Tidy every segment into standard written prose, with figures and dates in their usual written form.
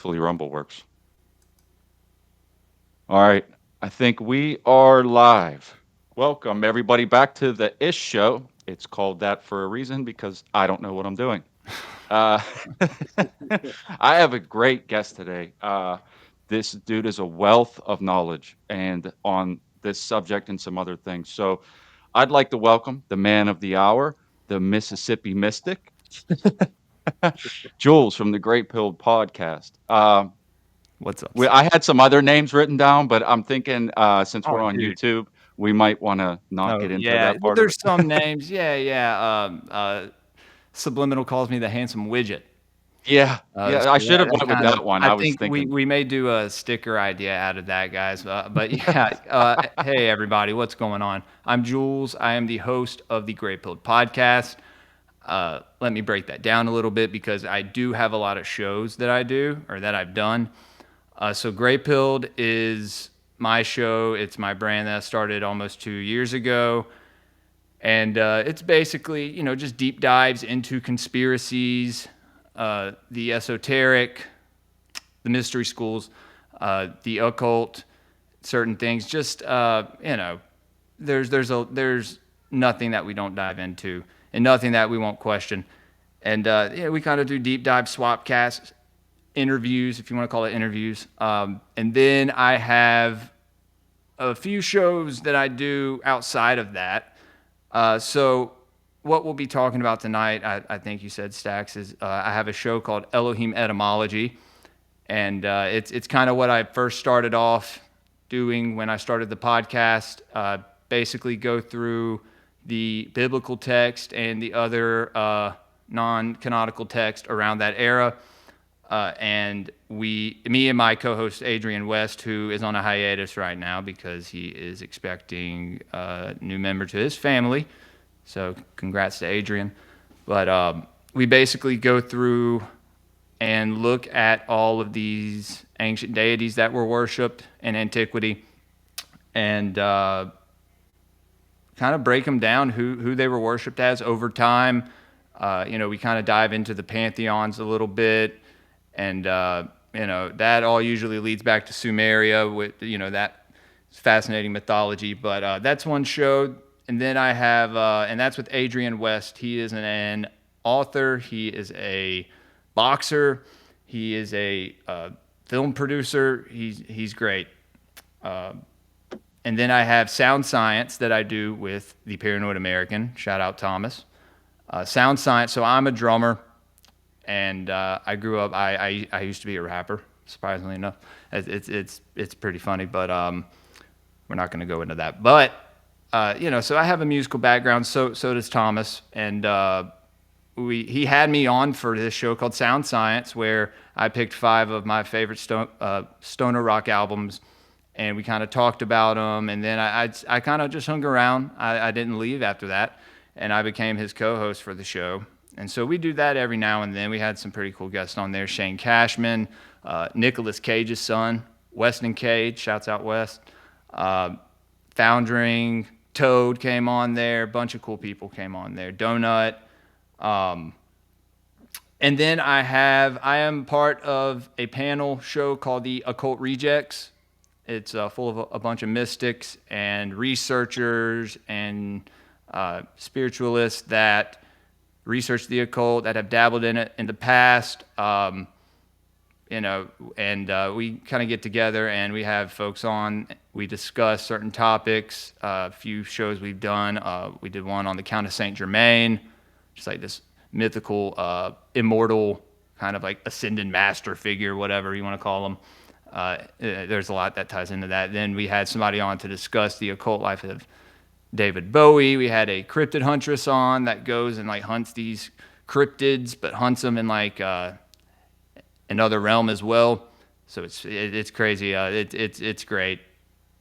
Hopefully Rumble works. All right. I think we are live. Welcome, everybody, back to the Ish Show. It's called that for a reason because I don't know what I'm doing. Uh, I have a great guest today. This dude is a wealth of knowledge and on this subject and some other things. So I'd like to welcome the man of the hour, the Mississippi Mystic, Jules from the Great Pilled Podcast. What's up, I Stacks? had some other names written down, but I'm thinking since Oh, we're on dude. YouTube, we might want to not Oh, get into yeah. that Well, part of there's it. some names. Yeah, yeah. Subliminal calls me the handsome widget. Yeah, So yeah. I should have that went with kind of. that one. I I was think we thinking, we may do a sticker idea out of that, guys. But yeah. Hey, everybody, what's going on? I'm Jules. I am the host of the Grey Pilled Podcast. Let me break that down a little bit because I do have a lot of shows that I do or that I've done. So Grey Pilled is my show. It's my brand that I started almost 2 years ago. And it's basically, just deep dives into conspiracies, the esoteric, the mystery schools, the occult, certain things. Just there's nothing that we don't dive into, and nothing that we won't question. And we kind of do deep dive swap casts, interviews, if you want to call it interviews. And then I have a few shows that I do outside of that. So what we'll be talking about tonight, I think you said, Stacks, is I have a show called Elohim Etymology, and it's kind of what I first started off doing when I started the podcast. Basically, go through the biblical text and the other non-canonical text around that era. And me and my co-host Adrian West, who is on a hiatus right now because he is expecting a new member to his family. So congrats to Adrian. But we basically go through and look at all of these ancient deities that were worshipped in antiquity, and kind of break them down, who they were worshipped as over time. We kind of dive into the pantheons a little bit, and that all usually leads back to Sumeria with that fascinating mythology. But that's one show, and then I have, and that's with Adrian West. He is an author. He is a boxer. He is a film producer. He's great. And then I have Sound Science that I do with the Paranoid American. Shout out Thomas. Sound Science. So I'm a drummer, and I grew up. I used to be a rapper. Surprisingly enough, it's pretty funny, but we're not going to go into that. But so I have a musical background. So does Thomas, and he had me on for this show called Sound Science, where I picked 5 of my favorite stoner rock albums, and we kind of talked about them. And then I kind of just hung around. I didn't leave after that, and I became his co-host for the show. And so we do that every now and then. We had some pretty cool guests on there: Shane Cashman, Nicolas Cage's son, Weston Cage. Shouts out West. Foundering, Toad came on there. A bunch of cool people came on there. Donut. Um, and then I am part of a panel show called the Occult Rejects. It's full of a bunch of mystics and researchers and spiritualists that research the occult, that have dabbled in it in the past. And we kind of get together and we have folks on. We discuss certain topics. A few shows we've done. We did one on the Count of Saint Germain, just like this mythical, immortal, kind of like ascended master figure, whatever you want to call him. There's a lot that ties into that. Then we had somebody on to discuss the occult life of David Bowie. We had a cryptid huntress on that goes and like hunts these cryptids, but hunts them in like another realm as well. So it's crazy. It's great.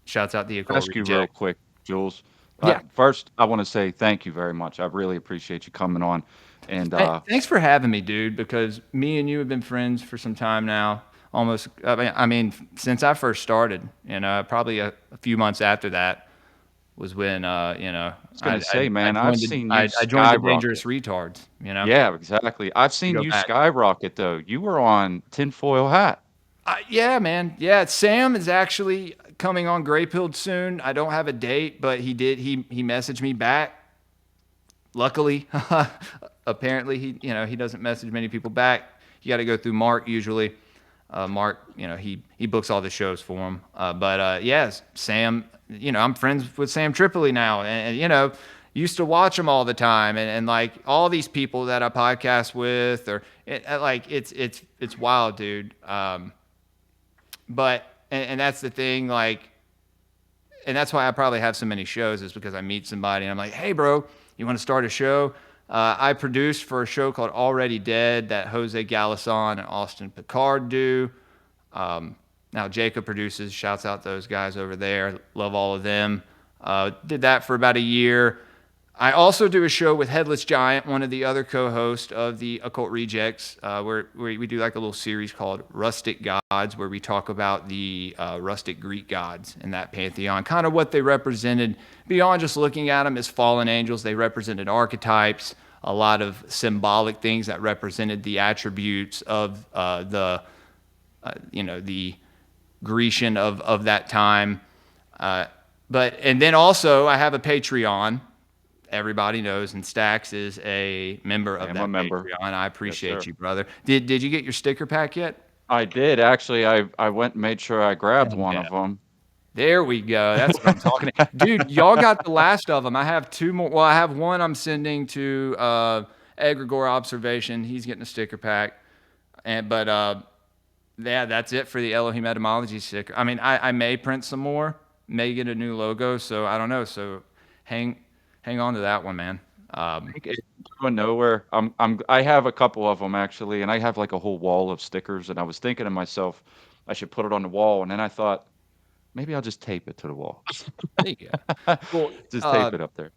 Shouts out the occult ask you real reject. quick, Jules. Yeah. First, I want to say thank you very much. I really appreciate you coming on. And Thanks for having me, dude. Because me and you have been friends for some time now. Almost. I mean, since I first started. Probably a few months after that was when I was going to say, man, I've seen you I joined the skyrocket. Dangerous Retards. Yeah, exactly. I've To seen go you back. skyrocket though. You were on Tinfoil Hat. Yeah, man. Yeah, Sam is actually coming on Gray Pilled soon. I don't have a date, but he did. He messaged me back. Luckily, apparently he doesn't message many people back. You got to go through Mark usually. Mark, he books all the shows for him. But yes, Sam, I'm friends with Sam Tripoli now, and used to watch him all the time, and like all these people that I podcast with, or like it's wild, dude. But and that's the thing, like, and that's why I probably have so many shows is because I meet somebody and I'm like, hey, bro, you want to start a show? I produced for a show called Already Dead that Jose Galison and Austin Picard do. Now Jacob produces, shouts out those guys over there. Love all of them. Did that for about a year. I also do a show with Headless Giant, one of the other co-hosts of the Occult Rejects, where we do like a little series called Rustic Gods, where we talk about the rustic Greek gods in that pantheon, kind of what they represented beyond just looking at them as fallen angels. They represented archetypes, a lot of symbolic things that represented the attributes of the Grecian of that time. And then also I have a Patreon. Everybody knows, and Stax is a member I of am a that member. Patreon. I Yes, appreciate sir. you, brother. Did you get your sticker pack yet? I did actually. I went and made sure I grabbed Hell one yeah. of them. There we go. That's what I'm talking about. Dude, y'all got the last of them. I have two more. Well, I have one I'm sending to Egregore Observation. He's getting a sticker pack. But yeah, that's it for the Elohim Etymology sticker. I mean, I may print some more, may get a new logo, so I don't know. So hang hang on to that one, man. I think it's going nowhere. I have a couple of them actually, and I have like a whole wall of stickers. And I was thinking to myself, I should put it on the wall. And then I thought maybe I'll just tape it to the wall. There you go. Well, Just tape it up there.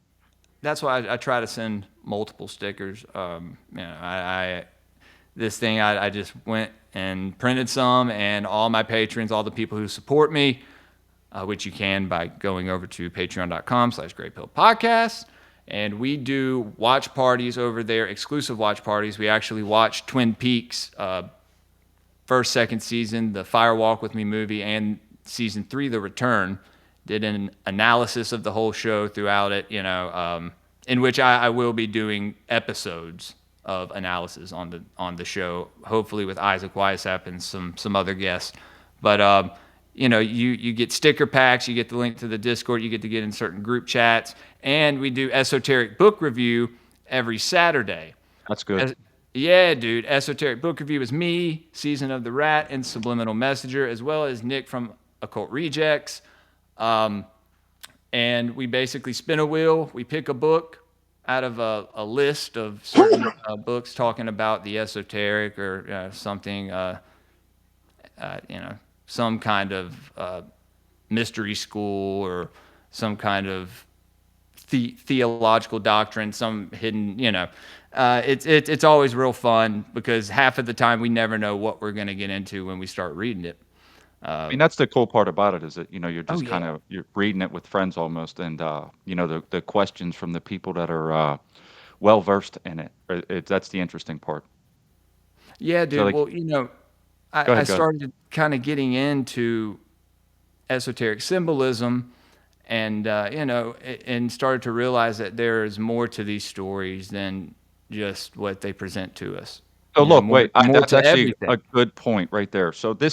that's why I try to send multiple stickers. I this thing I just went and printed some, and all my patrons, all the people who support me, which you can by going over to patreon.com/greypilledpodcast. And we do watch parties over there, exclusive watch parties. We actually watched Twin Peaks first, second season, the Fire Walk with Me movie, and season 3, The Return. Did an analysis of the whole show throughout it, in which I will be doing episodes of analysis on the show, hopefully with Isaac Weishaupt and some other guests. But you get sticker packs, you get the link to the Discord, you get to get in certain group chats, and we do esoteric book review every Saturday. That's good. Yeah, dude. Esoteric Book Review is me, Season of the Rat, and Subliminal Messenger, as well as Nick from Occult Rejects. Um, and we basically spin a wheel. We pick a book out of a list of certain books talking about the esoteric or something, some kind of mystery school or some kind of theological doctrine, some hidden. It's always real fun because half of the time we never know what we're going to get into when we start reading it. I mean, that's the cool part about it is that, you're Oh just kind yeah, of you're reading it with friends almost, and the questions from the people that are well versed in it. That's the interesting part. yeah, So dude. like, Well, go I ahead, go ahead. started kind of getting into esoteric symbolism, and and started to realize that there is more to these stories than just what they present to us. Oh, look, More wait, more that's to actually everything. a good point right there. So Yeah.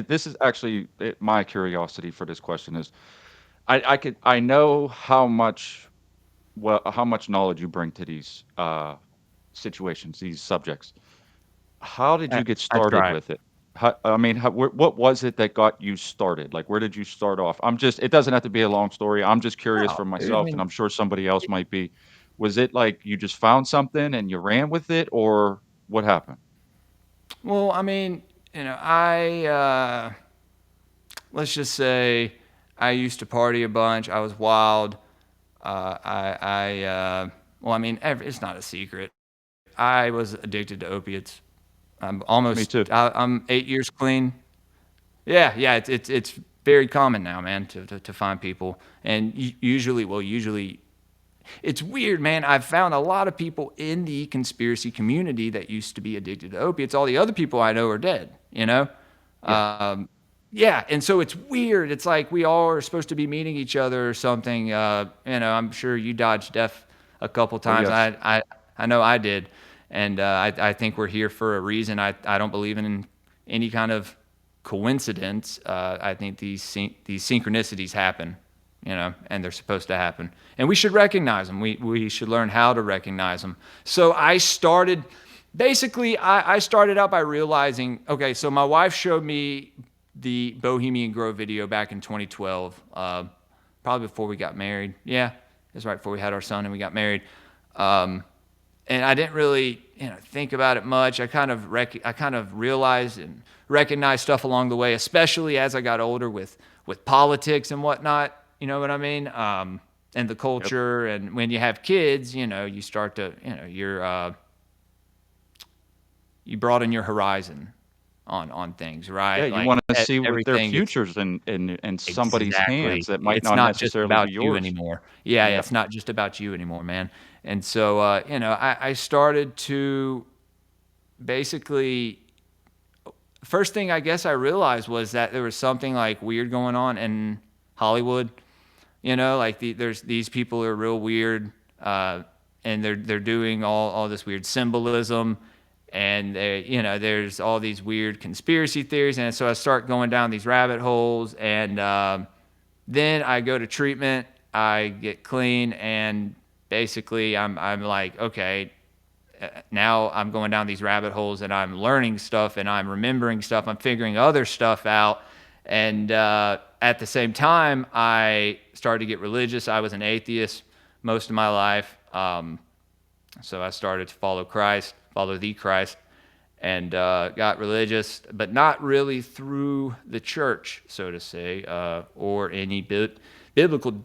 this is actually my curiosity for this question is I know how much knowledge you bring to these situations, these subjects. How did I, you get I started try. with it? I mean, what was it that got you started? Like, where did you start off? It doesn't have to be a long story. I'm just curious Oh, for dude. I myself, and mean, I'm sure somebody else might be. Was it like you just found something and you ran with it, or what happened? well, I mean, I let's just say I used to party a bunch. I was wild. Well, I mean, it's not a secret. I was addicted to opiates. Me too. I'm 8 years clean. Yeah, yeah, it's very common now, man, to find people. And usually, it's weird, man. I've found a lot of people in the conspiracy community that used to be addicted to opiates. All the other people I know are dead, Yeah. Yeah, and so it's weird. It's like we all are supposed to be meeting each other or something. I'm sure you dodged death a couple Oh, times. yes. I know I did, and I think we're here for a reason. I don't believe in any kind of coincidence. I think these synchronicities happen, and they're supposed to happen, and we should recognize them. We should learn how to recognize them. So I started out by realizing, okay, so my wife showed me the Bohemian Grove video back in 2012, probably before we got married. Yeah, it was right before we had our son and we got married. Um, and I didn't really, think about it much. I kind of realized and recognized stuff along the way, especially as I got older with politics and whatnot. You know what I mean? And the Yep. culture, and when you have kids, you start to, you broaden your horizon on things, Yeah, right? you Like wanna see what their everything is futures in somebody's hands exactly. that might It's not not just necessarily be about you yours. anymore. Yeah, Yeah. it's not just about you anymore, man. And so, I started to basically. First thing I guess I realized was that there was something like weird going on in Hollywood. Like there's these people are real weird, and they're doing all this weird symbolism, and there's all these weird conspiracy theories, and so I start going down these rabbit holes, and then I go to treatment, I get clean, and basically I'm like, okay, now I'm going down these rabbit holes and I'm learning stuff and I'm remembering stuff. I'm figuring other stuff out. And at the same time, I started to get religious. I was an atheist most of my life. So I started to follow the Christ, and got religious, but not really through the church, so to say, or biblical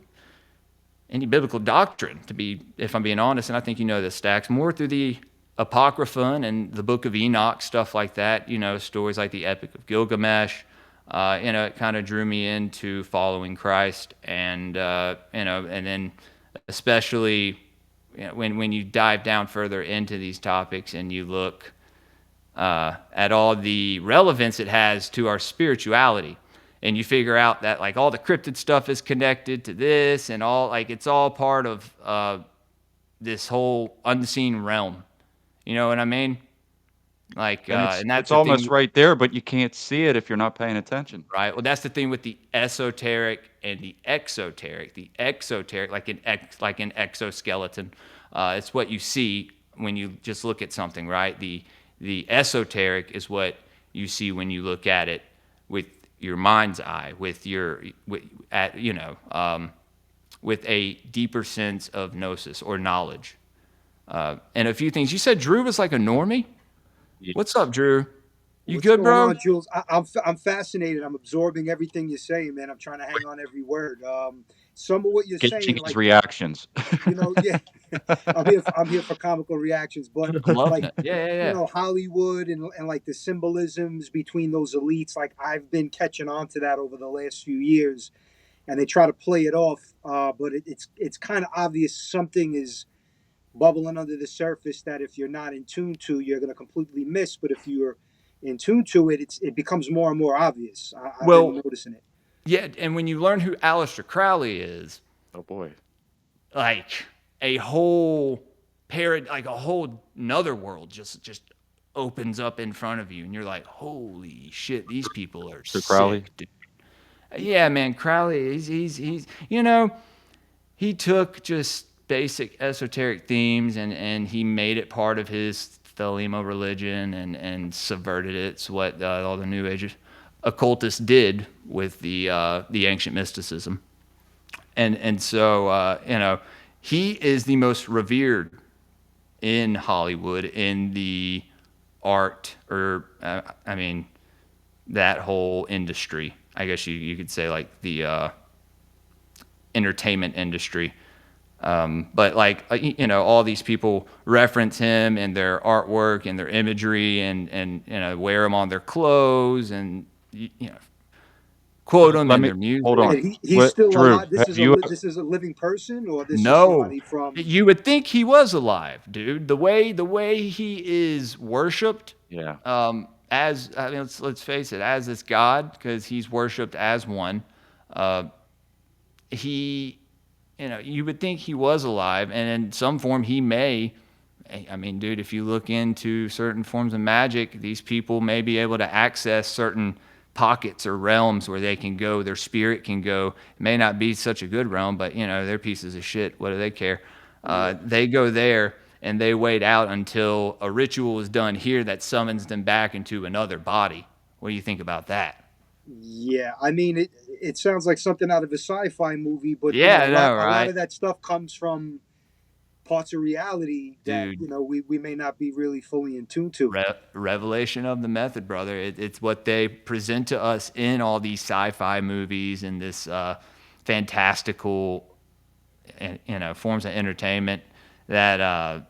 any biblical doctrine, to be, if I'm being honest, and I think you know this, Stacks, more through the Apocrypha and the Book of Enoch, stuff like that, stories like the Epic of Gilgamesh. It kind of drew me into following Christ, and then especially when you dive down further into these topics and you look at all the relevance it has to our spirituality, and you figure out that like all the cryptid stuff is connected to this, and all like it's all part of this whole unseen realm. You know what I mean? Like, And and that's it's the almost thing, right there, but you can't see it if you're not paying attention. right? Well, that's the thing with the esoteric and the exoteric. The exoteric, like an exoskeleton, it's what you see when you just look at something, right? The esoteric is what you see when you look at it with your mind's eye, with a deeper sense of gnosis or knowledge. And a few things. You said Drew was like a normie. What's Yes. up, Drew? You What's good, going bro? on, Jules? I'm fascinated. I'm absorbing everything you're saying, man. I'm trying to hang on every word. Some of what you're Gauging saying, his like reactions. yeah, I'm here for comical reactions, but I'm loving like it. Yeah, yeah, yeah. Hollywood and like the symbolisms between those elites. Like I've been catching on to that over the last few years, and they try to play it off, but it's kind of obvious something is bubbling under the surface that if you're not in tune to, you're going to completely miss. But if you're in tune to it, it becomes more and more obvious. I've been Well, noticing it. yeah, and when you learn who Aleister Crowley is, Oh boy. like a whole like a whole another world just opens up in front of you, and you're like, holy shit, these people are Mr. Crowley. sick, dude. Yeah, man, Crowley, he's he took just basic esoteric themes, and he made it part of his Thelema religion, and subverted it. It's what all the New Age occultists did with the ancient mysticism, and so he is the most revered in Hollywood in the art, or I mean that whole industry. I guess you could say like the entertainment industry. But like all these people reference him in their artwork and their imagery, and wear him on their clothes, and quote him Let in me their hold music. on. Wait, he's What, still Drew, alive. This have is you a living person, or this is No, somebody from. you would think he was alive, dude. The way he is worshipped, yeah. as I mean, let's face it, as this God, because he's worshipped as one. Uh, he, you would think he was alive, and in some form he may. I mean, dude, if you look into certain forms of magic, these people may be able to access certain pockets or realms where they can go, their spirit can go. It may not be such a good realm, but they're pieces of shit. What do they care? Yeah. They go there and they wait out until a ritual is done here that summons them back into another body. What do you think about that? Yeah, I mean, it sounds like something out of a sci-fi movie, but Yeah, I know, a lot right? of that stuff comes from parts of reality that Dude, we may not be really fully in tune to. revelation of the method, brother. It's what they present to us in all these sci-fi movies and this fantastical, forms of entertainment that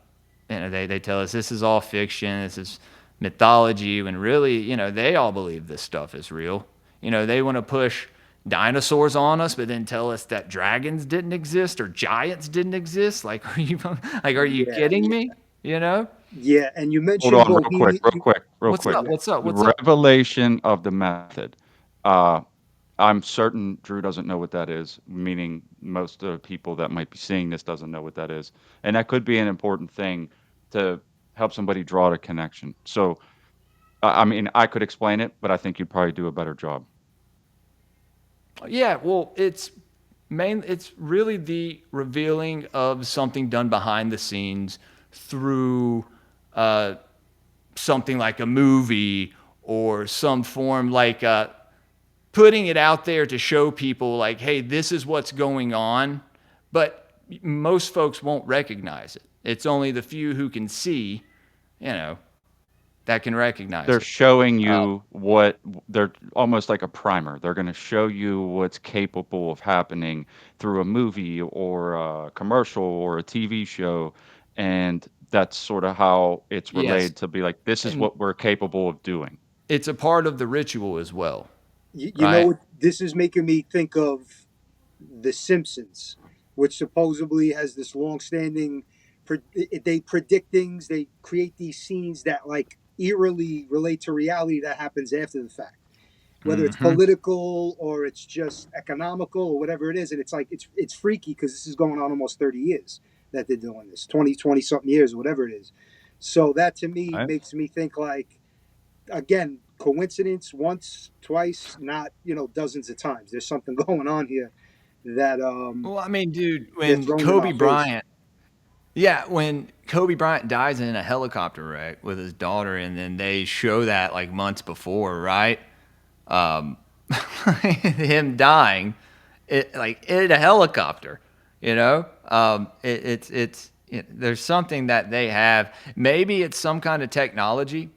they tell us this is all fiction, this is mythology, when really they all believe this stuff is real. They want to push dinosaurs on us, but then tell us that dragons didn't exist or giants didn't exist. Like, are you Yeah, kidding me? You know? yeah, and you Hold mentioned on, real quick, Bohemian. real quick, real What's quick. up? Yeah, What's up? The What's up? revelation of the method. Uh, I'm certain Drew doesn't know what that is, meaning most of the people that might be seeing this doesn't know what that is. And that could be an important thing to help somebody draw the connection. So, I mean, I could explain it, but I think you'd probably do a better job. Yeah, well, it's really the revealing of something done behind the scenes through uh, something like a movie or some form like putting it out there to show people like, hey, this is what's going on, but most folks won't recognize it. It's only the few who can see, you know, that can recognize They're it. showing you what they're almost like a primer. They're going to show you what's capable of happening through a movie or a commercial or a TV show. And that's sort of how it's Yes, relayed to be like, this is and what we're capable of doing. it's a part of the ritual as well, you know right? what? This is making me think of The Simpsons, which supposedly has this long-standing. They predict things. They create these scenes that like eerily relate to reality that happens after the fact, whether it's Hmm. political or it's just economical or whatever it is. And it's like it's freaky because this is going on almost 30 years that they're doing this, 20 something years or whatever it is. So that to me Right? makes me think like, again, coincidence once, twice, not dozens of times. There's something going on here that Well, I mean, dude, they're when throwing in Kobe our face. Bryant, yeah, when Kobe Bryant dies in a helicopter wreck with his daughter, and then they show that like months before, right? Um, him dying, like in a helicopter, there's something that they have. Maybe it's some kind of technology.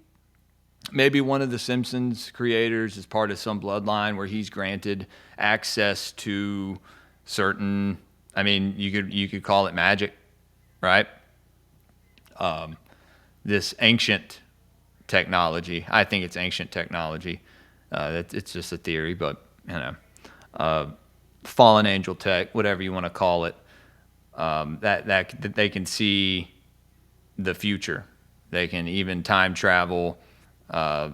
Maybe one of the Simpsons creators is part of some bloodline where he's granted access to certain. I mean, you could call it magic, right? This ancient technology. I think it's ancient technology. It's just a theory, but uh, fallen angel tech, whatever you want to call it. That they can see the future. They can even time travel. Uh,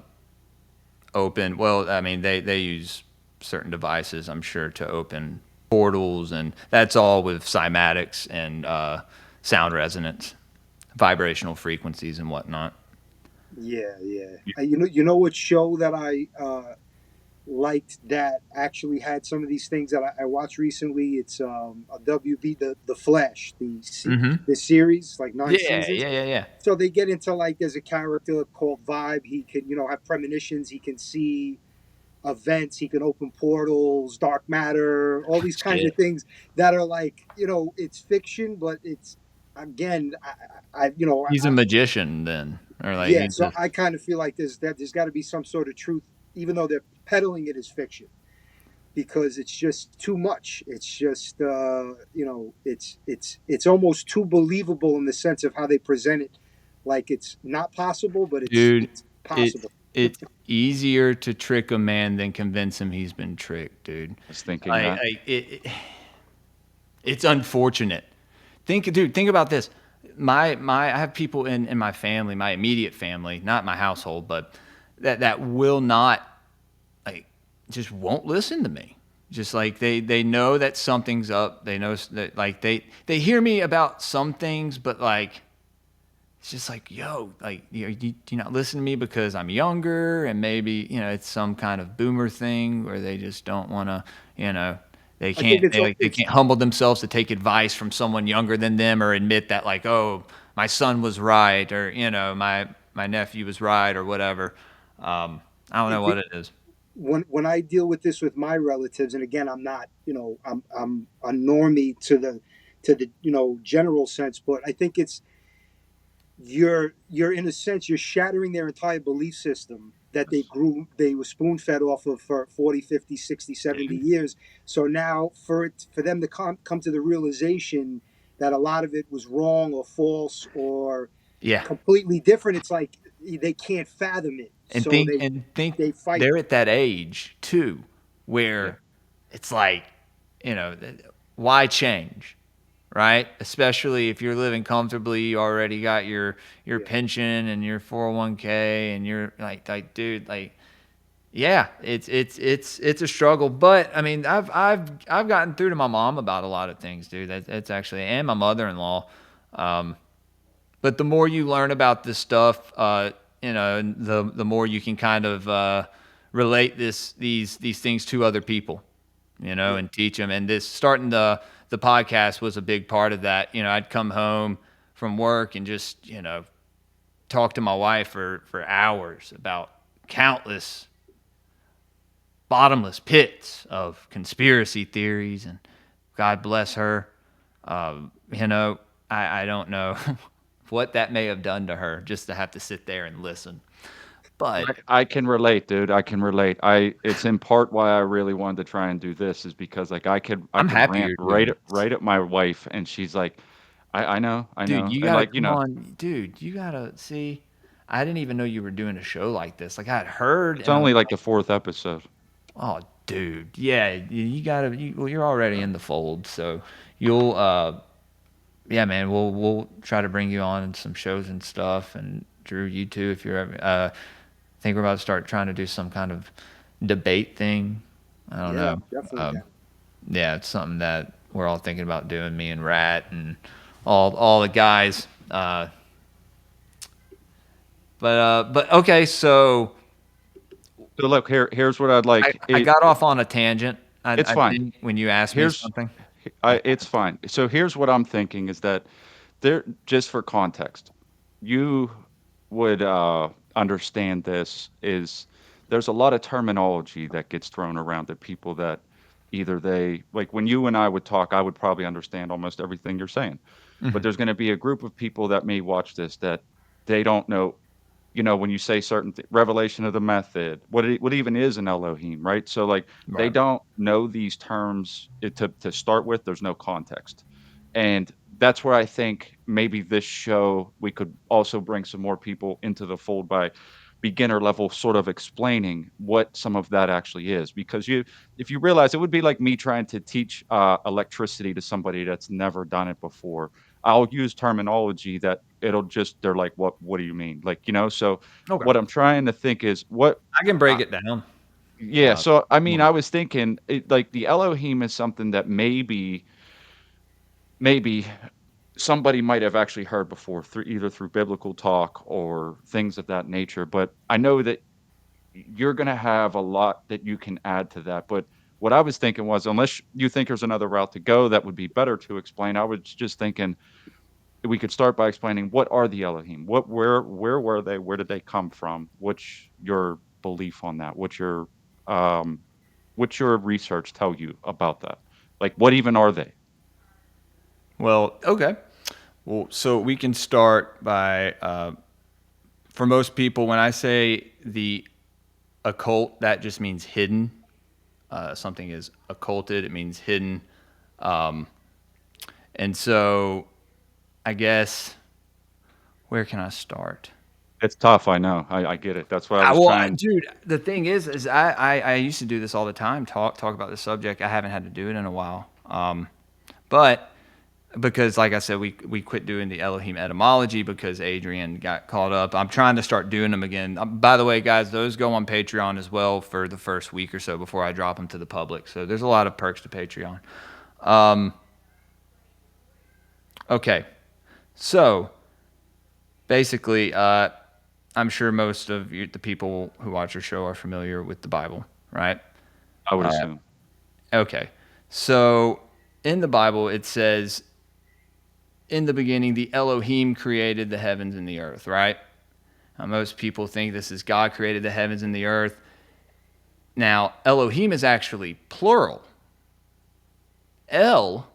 Open. Well, I mean, they use certain devices, I'm sure, to open portals, and that's all with cymatics and sound resonance, vibrational frequencies, and whatnot. Yeah, yeah. You know what show that I liked that actually had some of these things that I watched recently? It's a WB, the Flash, Mm-hmm. the series, like nine Yeah, seasons. yeah, yeah, yeah. So they get into like there's a character called Vibe. He can have premonitions. He can see events. He can open portals, dark matter, all these kinds of Shit. things that are like it's fiction, but it's again He's a magician then, or like yeah. he's So a I kind of feel like there's got to be some sort of truth, even though they're peddling it as fiction, because it's just too much. It's just it's almost too believable in the sense of how they present it, like it's not possible, but dude. it's It possible. it's easier to trick a man than convince him he's been tricked, dude. I was thinking Like, that. it's unfortunate. Think about this. I have people in my family, my immediate family, not my household, but that will not, like, just won't listen to me. Just like they know that something's up. They know that, like, they hear me about some things, but like it's just like, yo, like, do you not listen to me because I'm younger, and maybe, it's some kind of boomer thing where they just don't want to, you know, they I think can't they it's can't humble themselves to take advice from someone younger than them, or admit that, like, oh, my son was right, or, my nephew was right, or whatever. I don't know what it is. when I deal with this with my relatives, and again, I'm not, I'm a normie to the general sense, but I think it's you're in a sense you're shattering their entire belief system that they were spoon fed off of for 40, 50, 60, 70 years. So now for them to come to the realization that a lot of it was wrong or false or Yeah. completely different, it's like they can't fathom it. and So think and think they fight. they're at that age too, Yeah. where it's like, why change, right? Especially if you're living comfortably, you already got your Yeah. pension and your 401k, and you're like, dude, like, yeah, it's a struggle. But I mean, I've gotten through to my mom about a lot of things, dude. That's actually, and my mother-in-law. Um, but the more you learn about this stuff, the more you can kind of relate these things to other people, Yeah. and teach them. And this starting the podcast was a big part of that. I'd come home from work and just, talk to my wife for hours about countless bottomless pits of conspiracy theories, and God bless her. You know, I don't know what that may have done to her, just to have to sit there and listen. But I can relate, dude. I can relate. It's in part why I really wanted to try and do this is because like I I'm could happy rant you're doing this. right at my wife and she's like, I Dude, know. you And gotta like, come on. Dude, you gotta see. I didn't even know you were doing a show like this. Like, I had heard, it's and I was only like like, the fourth episode. oh, dude, yeah, you gotta. Well, you're already in the fold, so you'll. Yeah, man, we'll try to bring you on in some shows and stuff, and Drew, you too, if you're ever. I think we're about to start trying to do some kind of debate thing. I don't Yeah, know. definitely Um, down. yeah, it's something that we're all thinking about doing. Me and Rat and all the guys. But okay, so So look, here's what I'd I, like. I got off on a tangent. I, It's I fine. think when you asked me Here's something. it's fine. So here's what I'm thinking is that there just for context, you would understand this is there's a lot of terminology that gets thrown around to people that either they like when you and I would talk, I would probably understand almost everything you're saying. But Mhm. there's going to be a group of people that may watch this that they don't know, when you say certain revelation of the method, what even is an Elohim, right? So like they Right. don't know these terms to start with. There's no context, and that's where I think maybe this show we could also bring some more people into the fold by beginner level sort of explaining what some of that actually is because if you realize it would be like me trying to teach electricity to somebody that's never done it before. I'll use terminology that they're like, what do you mean? Like, so Okay. what I'm trying to think is I can break it down. yeah, Uh, so I mean, more. I was thinking like the Elohim is something that maybe somebody might have actually heard before through either through biblical talk or things of that nature. But I know that you're going to have a lot that you can add to that. But what I was thinking was, unless you think there's another route to go that would be better to explain, I was just thinking we could start by explaining what are the Elohim? Where were they? Where did they come from? What's your belief on that? Um what's your research tell you about that? Like what even are they? Well, okay. Well, so we can start by, for most people, when I say the occult, that just means hidden. Something is occulted, it means hidden. Um, and so I guess, where can I start? It's tough, I know. I get it. That's what I was trying. Dude, the thing is I used to do this all the time, talk about this subject. I haven't had to do it in a while. But because like I said, we quit doing the Elohim etymology because Adrian got caught up. I'm trying to start doing them again. By the way, guys, those go on Patreon as well for the first week or so before I drop them to the public. So there's a lot of perks to Patreon. Okay, so basically, I'm sure most of the people who watch our show are familiar with the Bible, right? I would assume. Okay, so in the Bible it says, in the beginning, the Elohim created the heavens and the earth, right? Most people think this is God created the heavens and the earth. Now, Elohim is actually plural. El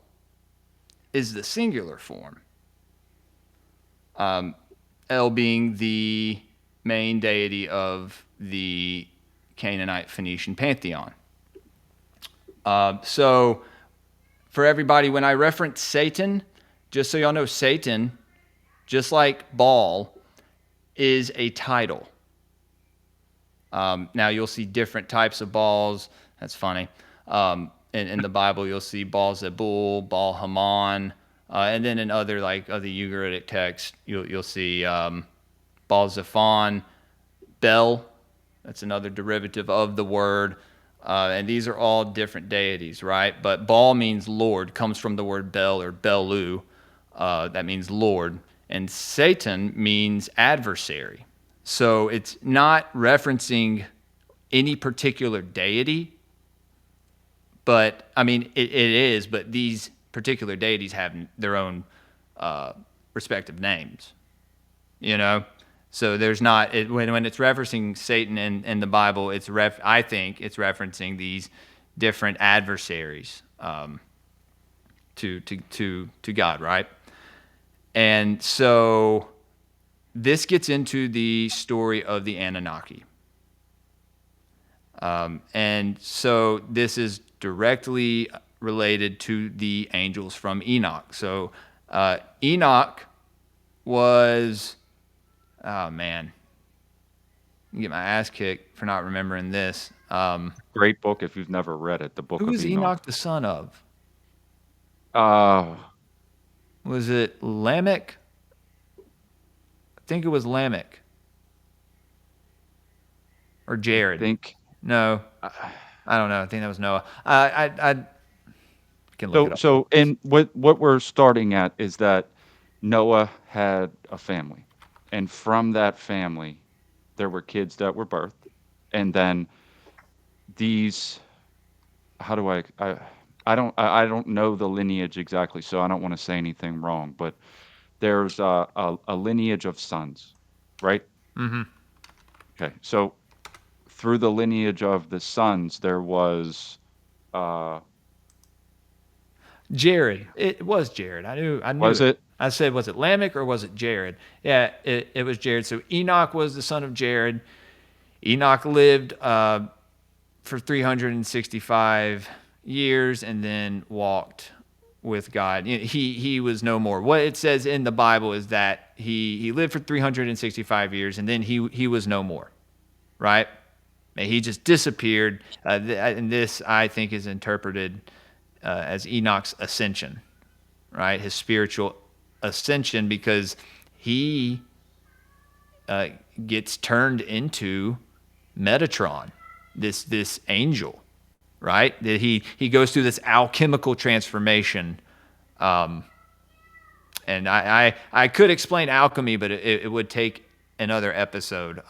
is the singular form. El being the main deity of the Canaanite Phoenician pantheon. So, for everybody, when I reference Satan, just so y'all know, Satan, just like Baal, is a title. Now you'll see different types of Baals. That's funny. In the Bible, you'll see Baal Zebul, Baal Haman, and then in other the Ugaritic texts, you'll see Baal Zephon, Bel. That's another derivative of the word. And these are all different deities, right? But Baal means Lord, comes from the word Bel or Belu. That means Lord. And Satan means adversary. So it's not referencing any particular deity, but I mean, it is, but these particular deities have their own respective names, you know? So there's not, when it's referencing Satan in the Bible, I think it's referencing these different adversaries to God, right? And so this gets into the story of the Anunnaki. And so this is directly related to the angels from Enoch. So Enoch was, oh man, I get my ass kicked for not remembering this. Great book if you've never read it, the Book Who of was Enoch. Enoch the son of? Uh, Was it Lamech? I think it was Lamech. Or I Jared. think. No, Uh, I don't know. I think that was Noah. I can look it so, up. so, and what we're starting at is that Noah had a family, and from that family, there were kids that were birthed, and then these. How do I don't know the lineage exactly, so I don't want to say anything wrong. But there's a lineage of sons, right? Mm-hmm. Okay, so through the lineage of the sons, there was uh, Jared. It was Jared. I knew was it. it? I said, was it Lamech or was it Jared? Yeah, it was Jared. So Enoch was the son of Jared. Enoch lived for 365 years and then walked with God. He was no more. What it says in the Bible is that he lived for 365 years and then he was no more, right? He just disappeared. And this, I think, is interpreted as Enoch's ascension, right? His spiritual ascension, because he gets turned into Metatron, this angel, right? That he goes through this alchemical transformation. And I could explain alchemy, but it would take another episode.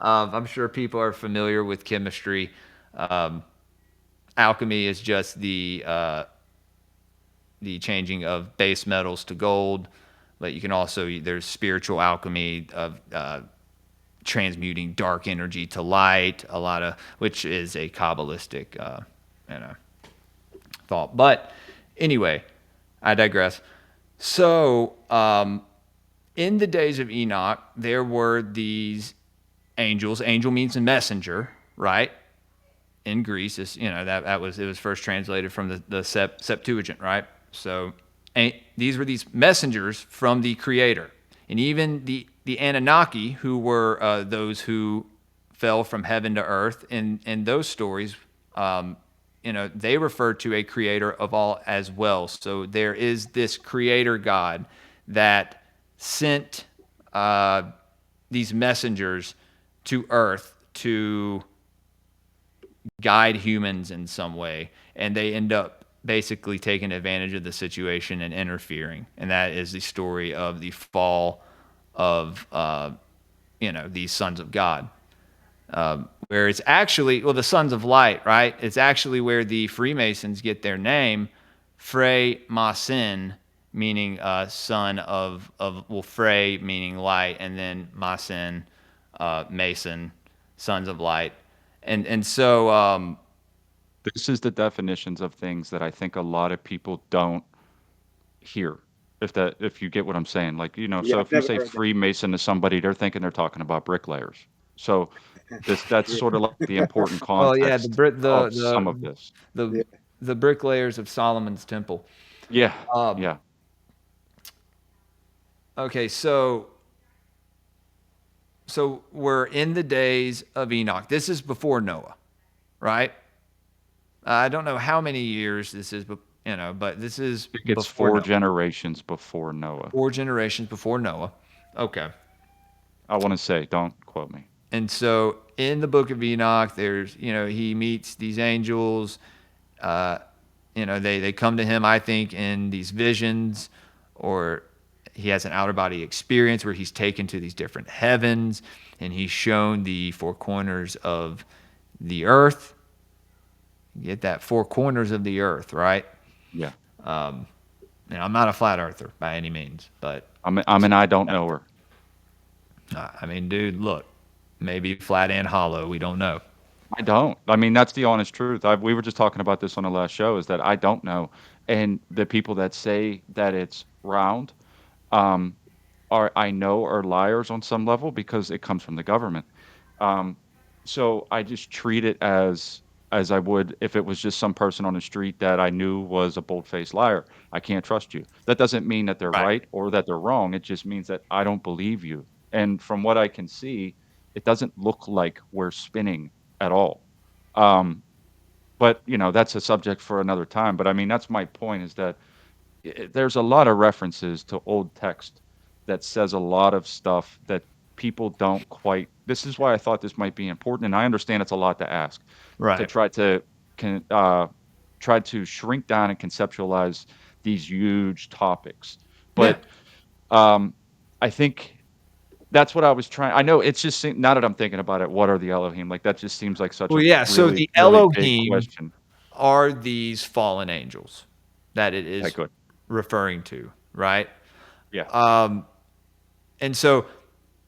I'm sure people are familiar with chemistry. Alchemy is just the changing of base metals to gold, but you can also, there's spiritual alchemy of transmuting dark energy to light, a lot of which is a Kabbalistic thought. But anyway, I digress. So in the days of Enoch, there were these angels. Angel means a messenger, right? In Greece, it was first translated from the Septuagint, right? So these were these messengers from the Creator, and even the Anunnaki, who were those who fell from heaven to earth, in those stories, they refer to a creator of all as well. So there is this creator God that sent these messengers to Earth to guide humans in some way, and they end up basically taking advantage of the situation and interfering. And that is the story of the fall of these sons of God. Where it's actually, well, the Sons of Light, right? It's actually where the Freemasons get their name, Frey Masin, meaning son well, Frey meaning light, and then Masin, Mason, Sons of Light. And so, This is the definitions of things that I think a lot of people don't hear. If you get what I'm saying, like, Yeah, so I've if you never say heard that. Freemason to somebody, they're thinking they're talking about bricklayers. So that's Yeah, sort of like the important well, yeah, context of some of this. the yeah, the bricklayers of Solomon's temple. Yeah, Um, yeah. okay, so we're in the days of Enoch. This is before Noah, right? I don't know how many years this is, but but this is I think it's before four Noah. generations before Noah. 4 generations before Noah. Okay. I want to say, don't quote me. And so in the book of Enoch, there's, he meets these angels. Uh, they come to him, I think, in these visions, or he has an outer body experience where he's taken to these different heavens and he's shown the four corners of the earth. You get that four corners of the earth, right? Yeah. I'm not a flat earther by any means, but I'm an I don't know her. I mean, dude, look, maybe flat and hollow. We don't know. I don't. I mean, that's the honest truth. We were just talking about this on the last show, is that I don't know. And the people that say that it's round, um, I know are liars on some level because it comes from the government. Um, so I just treat it as I would if it was just some person on the street that I knew was a bold-faced liar. I can't trust you. That doesn't mean that they're Right. right or that they're wrong. It just means that I don't believe you. And from what I can see, it doesn't look like we're spinning at all. Um, but that's a subject for another time. But I mean, that's my point, is that there's a lot of references to old text that says a lot of stuff that people don't quite. This is why I thought this might be important, and I understand it's a lot to ask to Right. can, uh, try to shrink down and conceptualize these huge topics. Yeah. But um, I think that's what I was trying. I know it's just now that I'm thinking about it, what are the Elohim? Like, that just seems like such Well, a yeah. So really, the really big Elohim question. are these fallen angels that it Okay, is good. referring to, right? Yeah. And so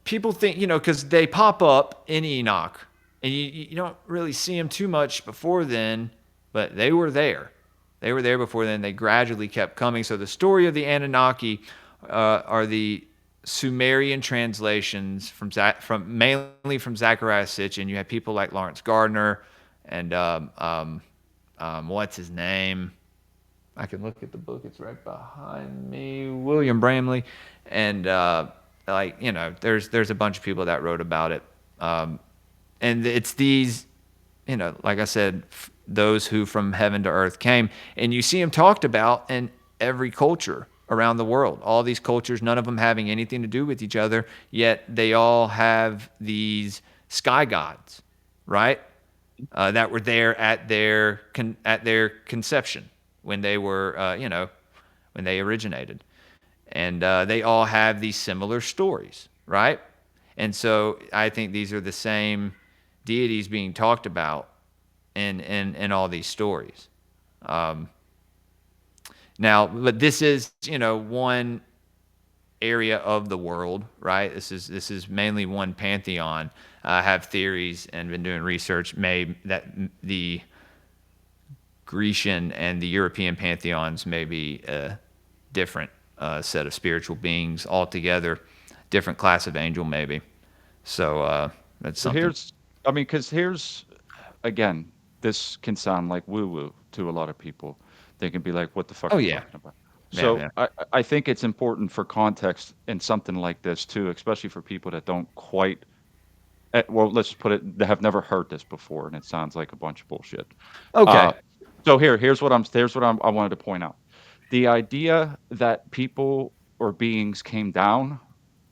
people think, because they pop up in Enoch, and you don't really see them too much before then, but they were there. They were there before then. They gradually kept coming. So the story of the Anunnaki are the Sumerian translations from mainly from Zechariah Sitchin. You had people like Lawrence Gardner and what's his name? I can look at the book; it's right behind me. William Bramley, and there's a bunch of people that wrote about it, and it's these, like I said, those who from heaven to earth came, and you see them talked about in every culture around the world. All these cultures, none of them having anything to do with each other, yet they all have these sky gods, right? That were there at their conception when they were, when they originated, and they all have these similar stories, right? And so I think these are the same deities being talked about in all these stories. Now, but this is one area of the world, right? This is mainly one pantheon. I have theories and been doing research made that the Grecian and the European pantheons may be a different set of spiritual beings altogether, different class of angel maybe. So that's But something. I mean, because here's, again, this can sound like woo woo to a lot of people. They can be like, what the fuck Oh are you yeah, talking about? yeah, So yeah. I think it's important for context in something like this too, especially for people that don't quite, well, let's put it, they have never heard this before and it sounds like a bunch of bullshit. Uh, Okay. So here's what I wanted to point out. The idea that people or beings came down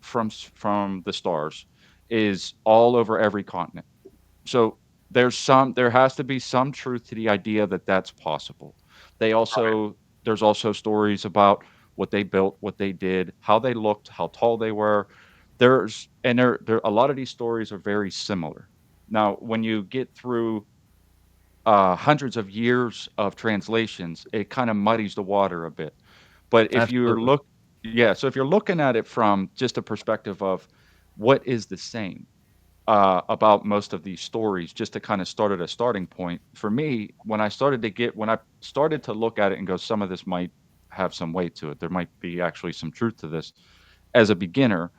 from the stars is all over every continent. So there has to be some truth to the idea that that's possible. They also There's also stories about what they built, what they did, how they looked, how tall they were. There a lot of these stories are very similar. Now, when you get through hundreds of years of translations, it kind of muddies the water a bit. But if you're Absolutely. look Yeah, so if you're looking at it from just a perspective of what is the same about most of these stories, just to kind of start at a starting point, for me, when I started to look at it and go, some of this might have some weight to it. There might be actually some truth to this. As a beginner,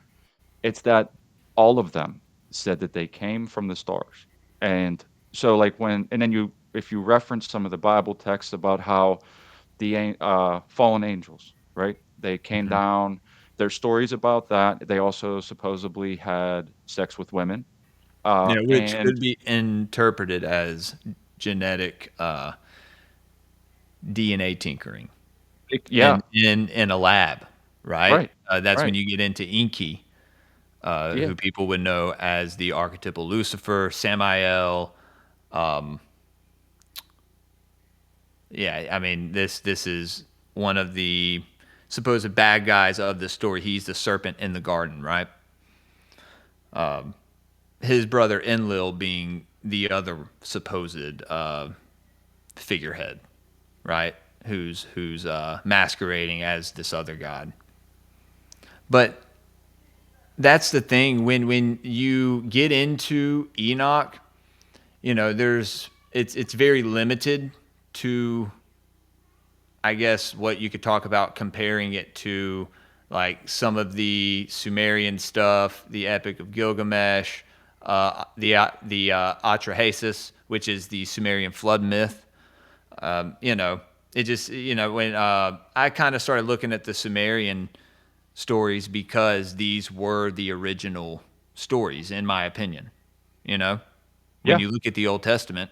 it's that all of them said that they came from the stars. And so like when and then you if you reference some of the Bible texts about how fallen angels, right? They came Mhm. down. There's stories about that. They also supposedly had sex with women. Yeah, which And could be interpreted as genetic DNA tinkering yeah, in a lab, right? right, That's when right. you get into Inky, Yeah, who people would know as the archetypal Lucifer, Samael. Um, yeah, I mean this is one of the supposed bad guys of the story. He's the serpent in the garden, right? His brother Enlil being the other supposed figurehead, right? Who's masquerading as this other god. But that's the thing when you get into Enoch, there's it's very limited to, I guess, what you could talk about comparing it to, like some of the Sumerian stuff, the Epic of Gilgamesh, the Atrahasis, which is the Sumerian flood myth. You know, it just when I kind of started looking at the Sumerian stories because these were the original stories, in my opinion. You know, when yeah. you look at the Old Testament,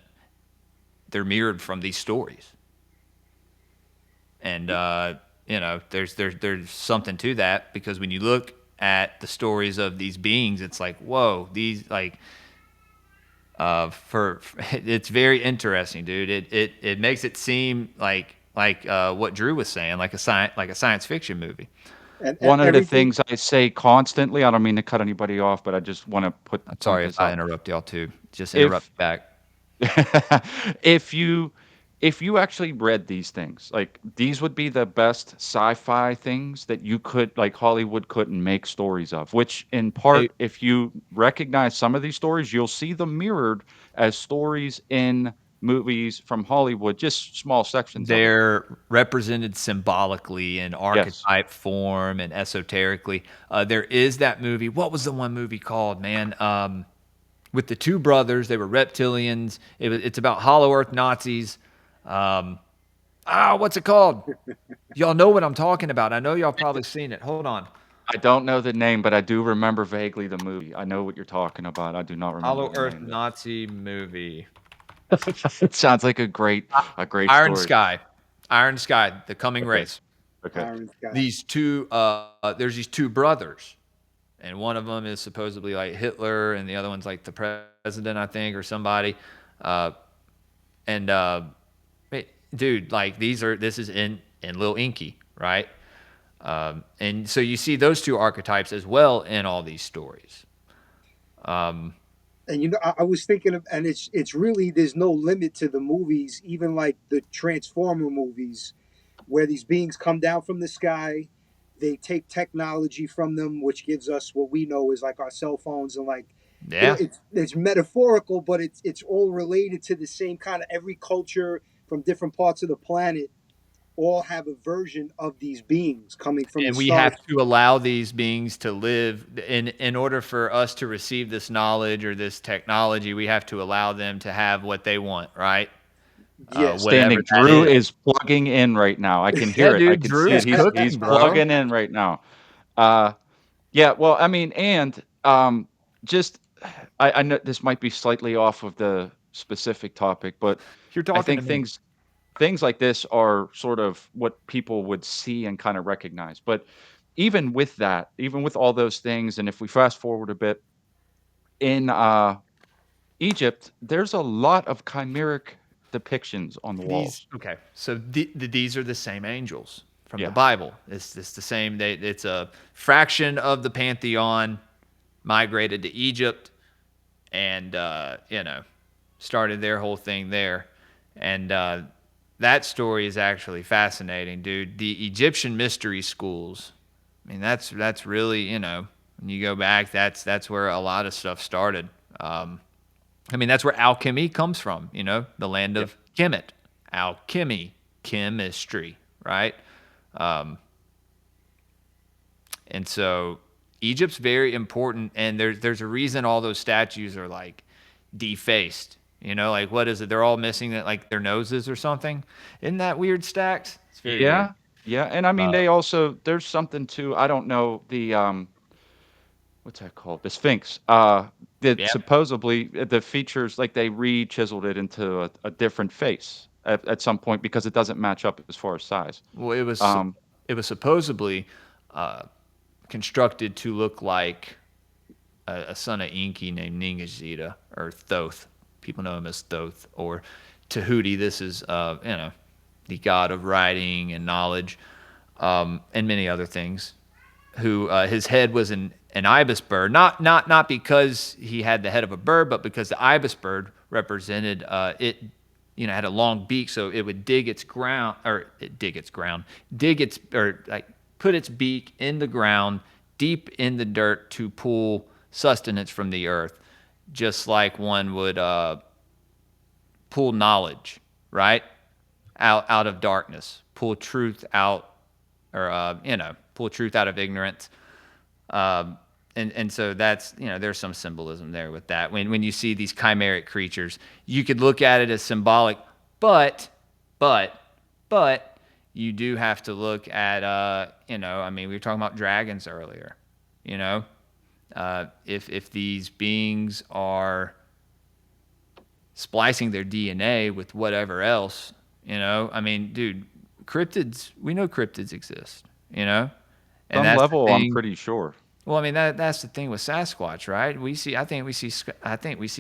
they're mirrored from these stories, and there's something to that because when you look at the stories of these beings, it's like, whoa, these like for it's very interesting, dude. It makes it seem like what Drew was saying, like a science fiction movie. And One of the everything. things I say constantly, I don't mean to cut anybody off, but I just want to I'm point sorry if this I out. interrupt y'all too. Just interrupt If back. if you if you actually read these things, like these would be the best sci-fi things that you could like Hollywood couldn't make stories of, which in They part, if you recognize some of these stories, you'll see them mirrored as stories in movies from Hollywood, just small sections of it. they're represented symbolically in Yes. archetype form and esoterically. There is that movie. What was the one movie called, man? With the two brothers, they were reptilians. It's about Hollow Earth Nazis. Um, what's it called? Y'all know what I'm talking about. I know y'all probably seen it. Hold on. I don't know the name, but I do remember vaguely the movie. I know what you're talking about. I do not remember Hollow the Earth name though. Nazi movie. It sounds like a great Iron story. Sky. Iron Sky, The Coming Okay. Race. Okay. Iron Sky. There's these two brothers, and one of them is supposedly like Hitler, and the other one's like the president, I think, or somebody. Uh, and dude, like this is in Lil Inky, right? And so you see those two archetypes as well in all these stories. And I was thinking of, and it's really there's no limit to the movies, even like the Transformer movies, where these beings come down from the sky. They take technology from them, which gives us what we know is like our cell phones, and like Yeah, it's metaphorical, but it's all related to the same kind of every culture from different parts of the planet all have a version of these beings coming from the and we have stars. to allow these beings to live in order for us to receive this knowledge or this technology. We have to allow them to have what they want, right? Yes, Whatever Standing. that Drew is. is plugging in right now. I can Yeah, hear it. I dude, can see it. Drew's He's cooking, bro. plugging in right now. Uh, yeah. Well, I mean, and just I know this might be slightly off of the specific topic, but You're I talking to think me. things things like this are sort of what people would see and kind of recognize. But even with that, even with all those things, and if we fast forward a bit in Egypt, there's a lot of chimeric depictions on the These walls. okay. So these are the same angels from the Yeah. Bible. It's the same. It's a fraction of the pantheon migrated to Egypt, and started their whole thing there. And that story is actually fascinating, dude. The Egyptian mystery schools. I mean, that's really, when you go back, that's where a lot of stuff started. I mean, that's where alchemy comes from, the land Yep. of Kemet. Alchemy, chemistry, right? Um, and so Egypt's very important, and there's a reason all those statues are like defaced. Like what is it? They're all missing like their noses or something. Isn't that weird, Stacks? It's very weird. Yeah. Yeah. And I mean, they also, there's something to, I don't know, the, what's that called? The Sphinx. That Yeah. supposedly the features, like they re-chiseled it into a different face at some point because it doesn't match up as far as size. Well, Um, it was supposedly uh, constructed to look like a son of Enki named Ningishzida or Thoth. People know him as Thoth or Tahuti. This is the god of writing and knowledge, and many other things. Who his head was an ibis bird, not because he had the head of a bird, but because the ibis bird represented it. Had a long beak, so it would dig its put its beak in the ground, deep in the dirt to pull sustenance from the earth, just like one would pull knowledge, right, out of darkness, pull truth out, or pull truth out of ignorance. And so that's, there's some symbolism there with that. When you see these chimeric creatures, you could look at it as symbolic, but you do have to look at, I mean, we were talking about dragons earlier, if these beings are splicing their DNA with whatever else, I mean, dude, we know cryptids exist, and some that's the level, I'm thing. pretty sure. Well, I mean that's the thing with Sasquatch, right? I think we see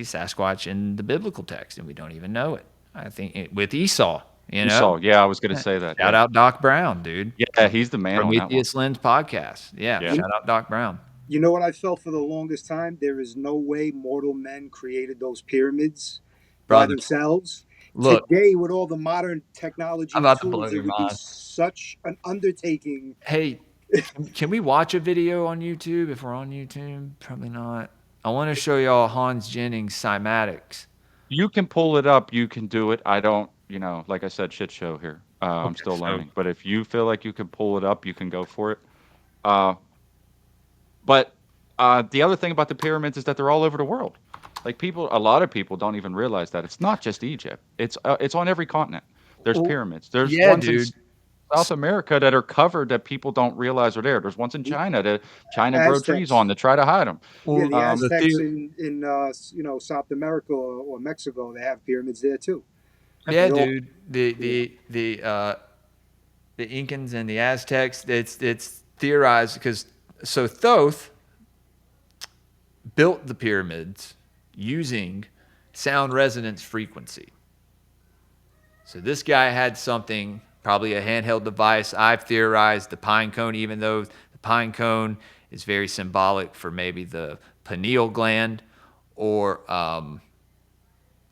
Sasquatch in the biblical text, and we don't even know it. I think with Esau, Esau. Yeah, I was going to say that. Shout Yeah. out Doc Brown, dude. Yeah, he's the man on that one. Prometheus Lens podcast. Yeah, Yeah. shout out Doc Brown. You know what I felt for the longest time? There is no way mortal men created those pyramids by Brother, themselves. look, Today, with all the modern technology I'm and about to blow tools, it your would be mind. such an undertaking. Hey, can we watch a video on YouTube if we're on YouTube? Probably not. I want to show y'all Hans Jennings cymatics. You can pull it up. You can do it. I don't, like I said, shit show here. I'm Okay, still so learning. But if you feel like you can pull it up, you can go for it. Uh, but the other thing about the pyramids is that they're all over the world. Like a lot of people don't even realize that it's not just Egypt. It's on every continent. There's well, pyramids. There's yeah, ones in dude. South America that are covered that people don't realize are there. There's ones in China that China grow trees on Aztecs, to try to hide them. yeah, Well, the the Aztecs theory, in South America or Mexico, they have pyramids there too. yeah, They all, dude. yeah. The Incans and the Aztecs. It's theorized because Thoth built the pyramids using sound resonance frequency. So this guy had something, probably a handheld device. I've theorized the pine cone, even though the pine cone is very symbolic for maybe the pineal gland, or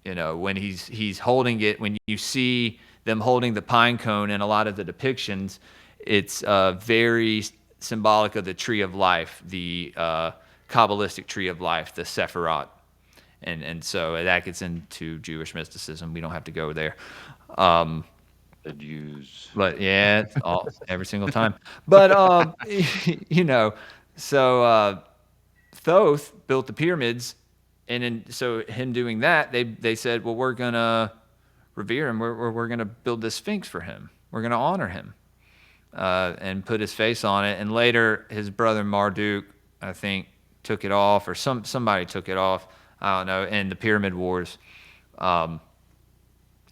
when he's holding it, when you see them holding the pine cone in a lot of the depictions, it's very symbolic of the tree of life, the Kabbalistic tree of life, the Sephirot. And so that gets into Jewish mysticism. We don't have to go there. The Jews. But yeah, it's every single time. But so Thoth built the pyramids, and so him doing that, they said, well, we're gonna revere him. We're gonna build this Sphinx for him. We're gonna honor him, and put his face on it. And later, his brother Marduk, I think, took it off, or somebody took it off. I don't know. In the Pyramid Wars,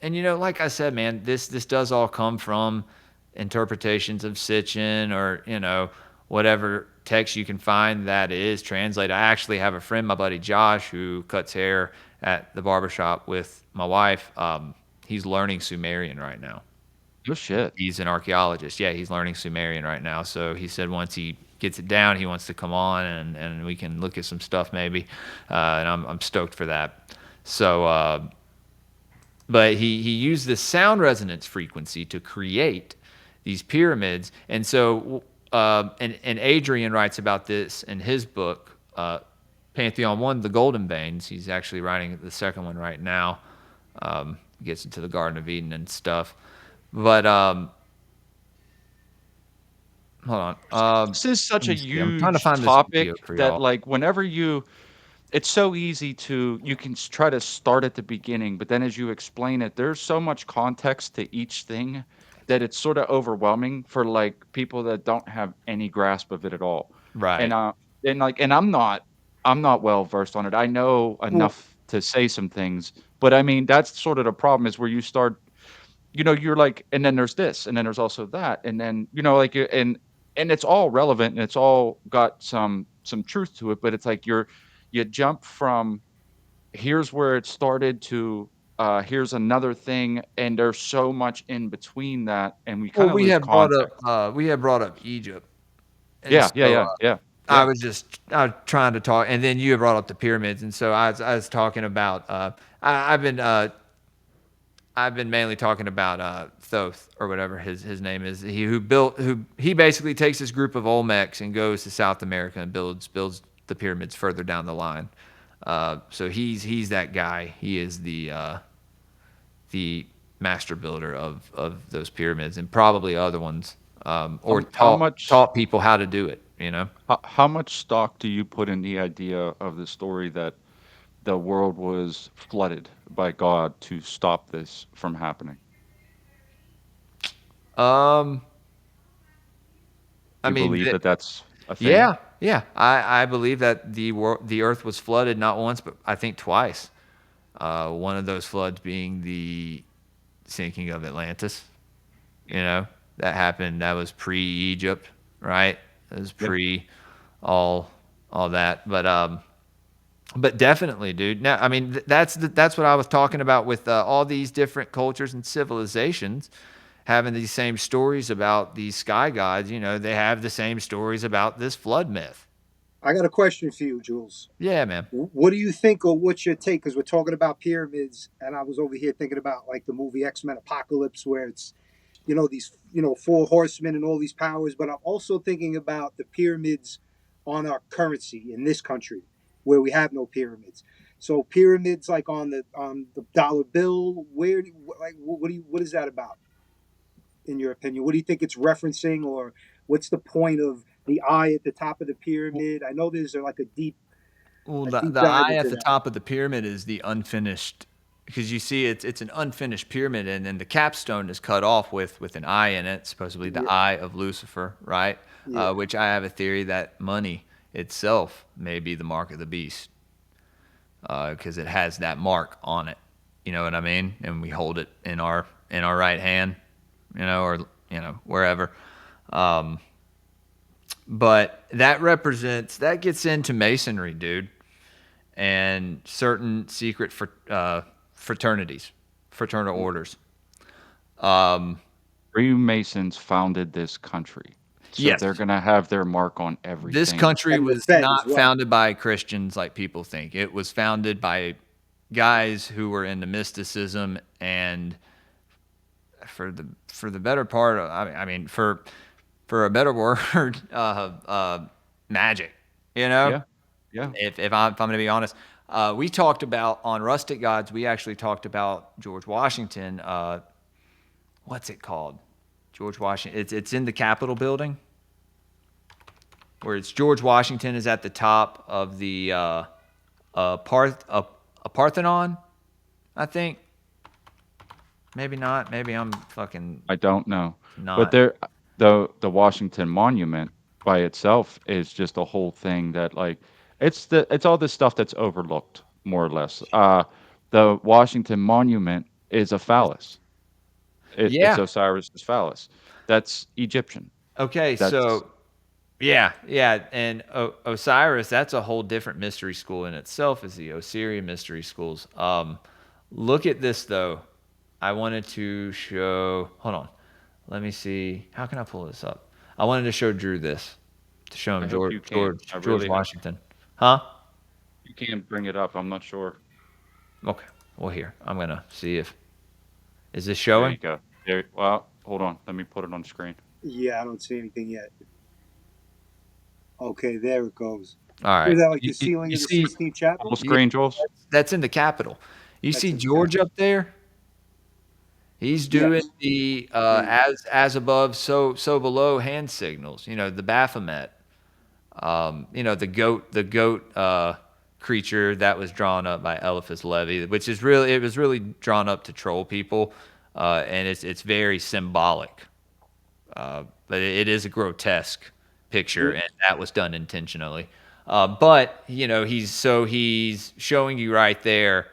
and like I said, man, this does all come from interpretations of Sitchin, or whatever text you can find that is translated. I actually have a friend, my buddy Josh, who cuts hair at the barbershop with my wife. He's learning Sumerian right now. No shit. He's an archaeologist. Yeah, he's learning Sumerian right now. So he said once he gets it down, he wants to come on, and we can look at some stuff maybe. And I'm stoked for that. So, but he used the sound resonance frequency to create these pyramids. And so, and Adrian writes about this in his book, Pantheon 1, The Golden Veins. He's actually writing the second one right now. Gets into the Garden of Eden and stuff. But hold on. This is Let such a me see. I'm trying to huge find this video topic for that, y'all. like, whenever it's so easy to, you can try to start at the beginning, but then as you explain it, there's so much context to each thing that it's sort of overwhelming for like people that don't have any grasp of it at all. And Right. I'm not well versed on it. I know Well, enough to say some things, but I mean that's sort of the problem is where you start, you're like, and then there's this, and then there's also that, and then like and it's all relevant and it's all got some truth to it, but it's like you jump from here's where it started to here's another thing, and there's so much in between that, and we Well, kind of lose context. we had brought up Egypt, and Yeah, yeah, so yeah, yeah, I yeah. was trying to talk, and then you had brought up the pyramids, and so I was talking about I've been mainly talking about Thoth, or whatever his name is. He basically takes this group of Olmecs and goes to South America and builds the pyramids further down the line. So he's that guy. He is the master builder of those pyramids, and probably other ones, or How taught much taught people how to do it. how much stock do you put in the idea of the story that the world was flooded by God to stop this from happening? Um, I You mean, believe that that's a thing? yeah, yeah. I believe that the earth was flooded not once, but I think twice. One of those floods being the sinking of Atlantis. That happened. That was pre-Egypt, right? It was Yeah. pre all all that. But definitely, dude. Now, I mean, that's what I was talking about with all these different cultures and civilizations having these same stories about these sky gods. They have the same stories about this flood myth. I got a question for you, Jules. Yeah, man. What do you think, or what's your take? Because we're talking about pyramids, and I was over here thinking about like the movie X-Men Apocalypse, where it's these four horsemen and all these powers. But I'm also thinking about the pyramids on our currency in this country, where we have no pyramids. So pyramids like on the dollar bill. What is that about, in your opinion? What do you think it's referencing, or what's the point of the eye at the top of the pyramid? I know there's like a deep Well, a the deep the dive eye at into the that. top of the pyramid is the unfinished, because you see it's an unfinished pyramid, and then the capstone is cut off with an eye in it, supposedly the Yeah, eye of Lucifer, right? yeah. Which I have a theory that money itself may be the mark of the beast, because it has that mark on it. You know what I mean? And we hold it in our right hand, or wherever. Um, but that gets into masonry, dude, and certain secret fraternities, fraternal orders. Um, Freemasons founded this country, so yes, they're gonna have their mark on this everything. country And the was Fed as not well. founded by Christians like people think. It was founded by guys who were into mysticism, and for the better part of, I mean, for a better word, magic. You know, Yeah, yeah. if I'm going to be honest, we talked about on Rustic Gods. We actually talked about George Washington. What's it called? George Washington. It's in the Capitol building, where it's George Washington is at the top of the a Parthenon, I think. Maybe not. Maybe I'm fucking I don't know, but not. the Washington Monument by itself is just a whole thing that like it's all this stuff that's overlooked more or less. The Washington Monument is a phallus. It's Yeah. Osiris's phallus. That's Egyptian. Okay. That's So yeah, yeah, and Osiris, that's a whole different mystery school in itself, is the Osirian mystery schools. Look at this though. I wanted to show. Hold on, let me see. How can I pull this up? I wanted to show Drew this, to show I him hope you can. I George really hope Washington. Huh? you can bring it up. I'm not sure. Okay. Well, here I'm gonna see if is this There showing. you go. There. Well, hold on. Let me put it on the screen. Yeah, I don't see anything yet. Okay, there it goes. All Was right. that like the ceiling You of the see, Sistine Full Chapel? yeah, screen, Jules. that's in the Capitol. You That's see in the George Capitol. up there. He's doing Yes. the There you go. as above, so below hand signals. You know, the Baphomet. You know, the goat creature that was drawn up by Eliphas Levi, which is really it was really drawn up to troll people, and it's very symbolic. But it is a grotesque picture, Yeah. and that was done intentionally. But you know, he's showing you right there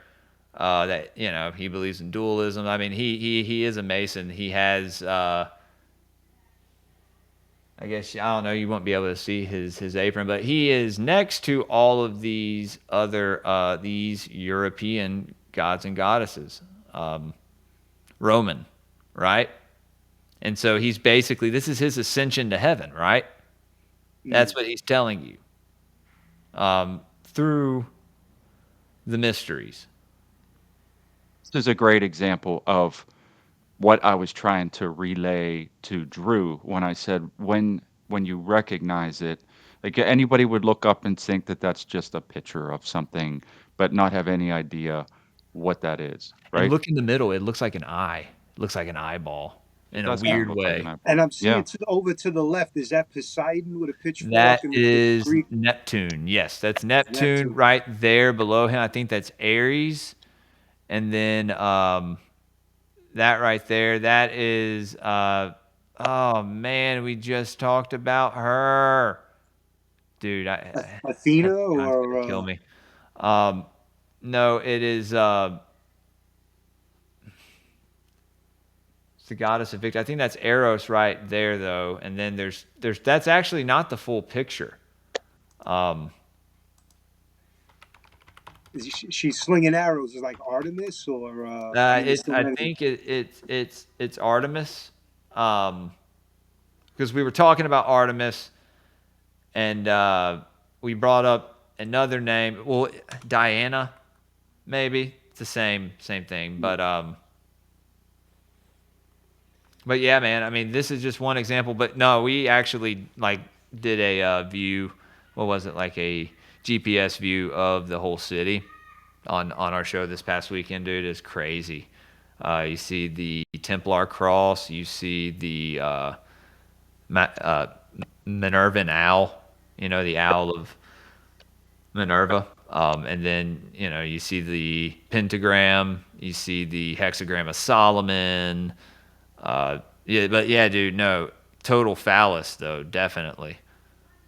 that you know he believes in dualism. I mean, he is a Mason. He has. I guess I don't know. You won't be able to see his apron, but he is next to all of these other these European gods and goddesses, Roman, right? And so he's basically this is his ascension to heaven, right? That's Mm. what he's telling you through the mysteries. This is a great example of what I was trying to relay to Drew when I said when you recognize it, like anybody would look up and think that that's just a picture of something, but not have any idea what that is, And right? look in the middle; it looks like an eye. It looks like an eyeball It in a does kind of weird look like an way. eyeball. And I'm Yeah, seeing over to the left. Is that Poseidon with a That pitchfork and the is Greek? Neptune. Yes, that's That Neptune too. right there below him. I think that's Aries. And then that right there, that is oh man, we just talked about her. Dude, Athena Heptagon's or gonna kill me. Um no, it is it's the goddess of victory. I think that's Eros right there though. And then there's that's actually not the full picture. Um she's slinging arrows? Is like Artemis or maybe it still I maybe. think it's Artemis. Because we were talking about Artemis and we brought up another name. Well, Diana, maybe it's the same thing. But yeah, man. I mean, this is just one example. But no, we actually like did a view. What was it like a GPS view of the whole city on our show this past weekend, dude? It's crazy. You see the Templar cross. You see the uh, Minervan owl. You know, the owl of Minerva. And then, you know, you see the pentagram, you see the hexagram of Solomon. Yeah, but yeah, dude, no, total phallus, though, definitely.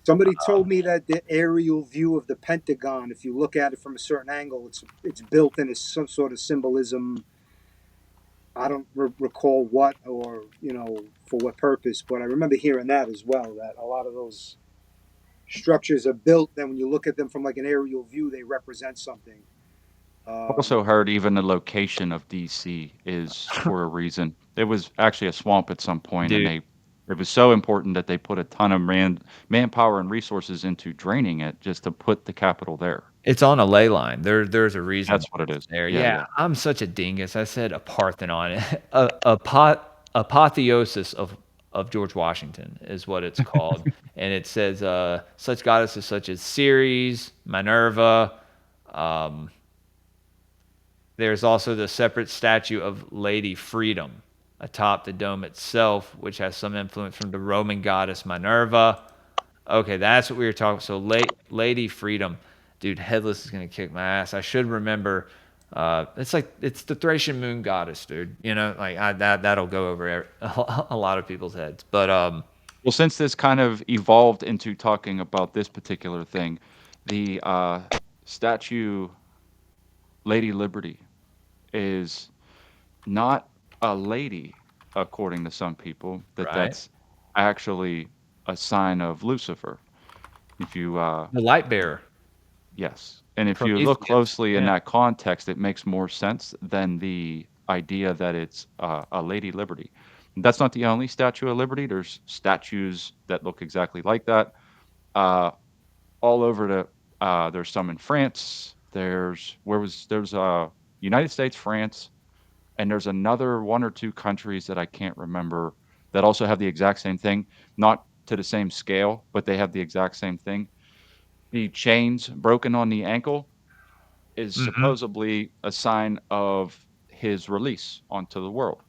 Somebody told me that the aerial view of the Pentagon, if you look at it from a certain angle, it's built in as some sort of symbolism. I don't recall what or for what purpose, but I remember hearing that as well. That a lot of those structures are built. Then when you look at them from like an aerial view, they represent something. I've Um, also heard even the location of DC is for a reason. It was actually a swamp at some point, and Dude, they it was so important that they put a ton of manpower and resources into draining it just to put the capital there. it's on a ley line. There's a reason That's why what it it's is. there. Yeah, Yeah, yeah. I'm such a dingus. I said a Parthenon, apotheosis of George Washington is what it's called, and it says such goddesses such as Ceres, Minerva. Um, there's also the separate statue of Lady Freedom atop the dome itself, which has some influence from the Roman goddess Minerva. Okay, that's what we were talking. So, Lady Freedom, dude, Headless is gonna kick my ass. I should remember. It's like it's the Thracian moon goddess, dude. You know, like that'll go over a lot of people's heads. But Well, since this kind of evolved into talking about this particular thing, the statue Lady Liberty is not a lady, according to some people, Right. that's actually a sign of Lucifer. If you The light bearer. Yes, and if you look Prometheus. closely in Yeah. that context, it makes more sense than the idea that it's a Lady Liberty. That's not the only Statue of Liberty. There's statues that look exactly like that uh, all over there's some in France. There's United States, France, and there's another one or two countries that I can't remember that also have the exact same thing, not to the same scale, but they have the exact same thing. The chains broken on the ankle is Hmm. supposedly a sign of his release onto the world.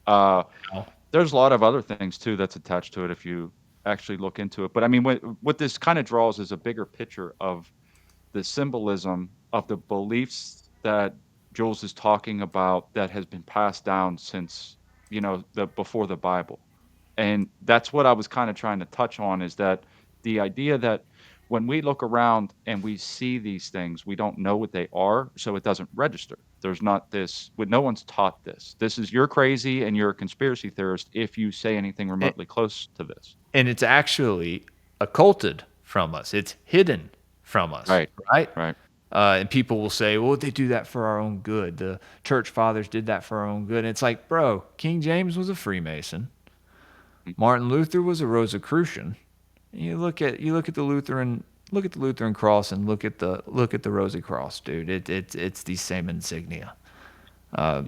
Uh, Wow. there's a lot of other things too that's attached to it if you actually look into it. But I mean, what this kind of draws is a bigger picture of the symbolism of the beliefs that Jules is talking about that has been passed down since the before the Bible. And that's what I was kind of trying to touch on is that the idea that when we look around and we see these things, we don't know what they are, so it doesn't register. There's not this, no one's taught this. This is you're crazy and you're a conspiracy theorist if you say anything And, remotely close to this. and it's actually occulted from us. It's hidden from us, Right. right? Right. And people will say, well, they do that for our own good. The church fathers did that for our own good. And it's like, bro, King James was a Freemason. Mm. Martin Luther was a Rosicrucian. And look at the Lutheran cross and look at the Rosy Cross, dude. It's the same insignia. Uh,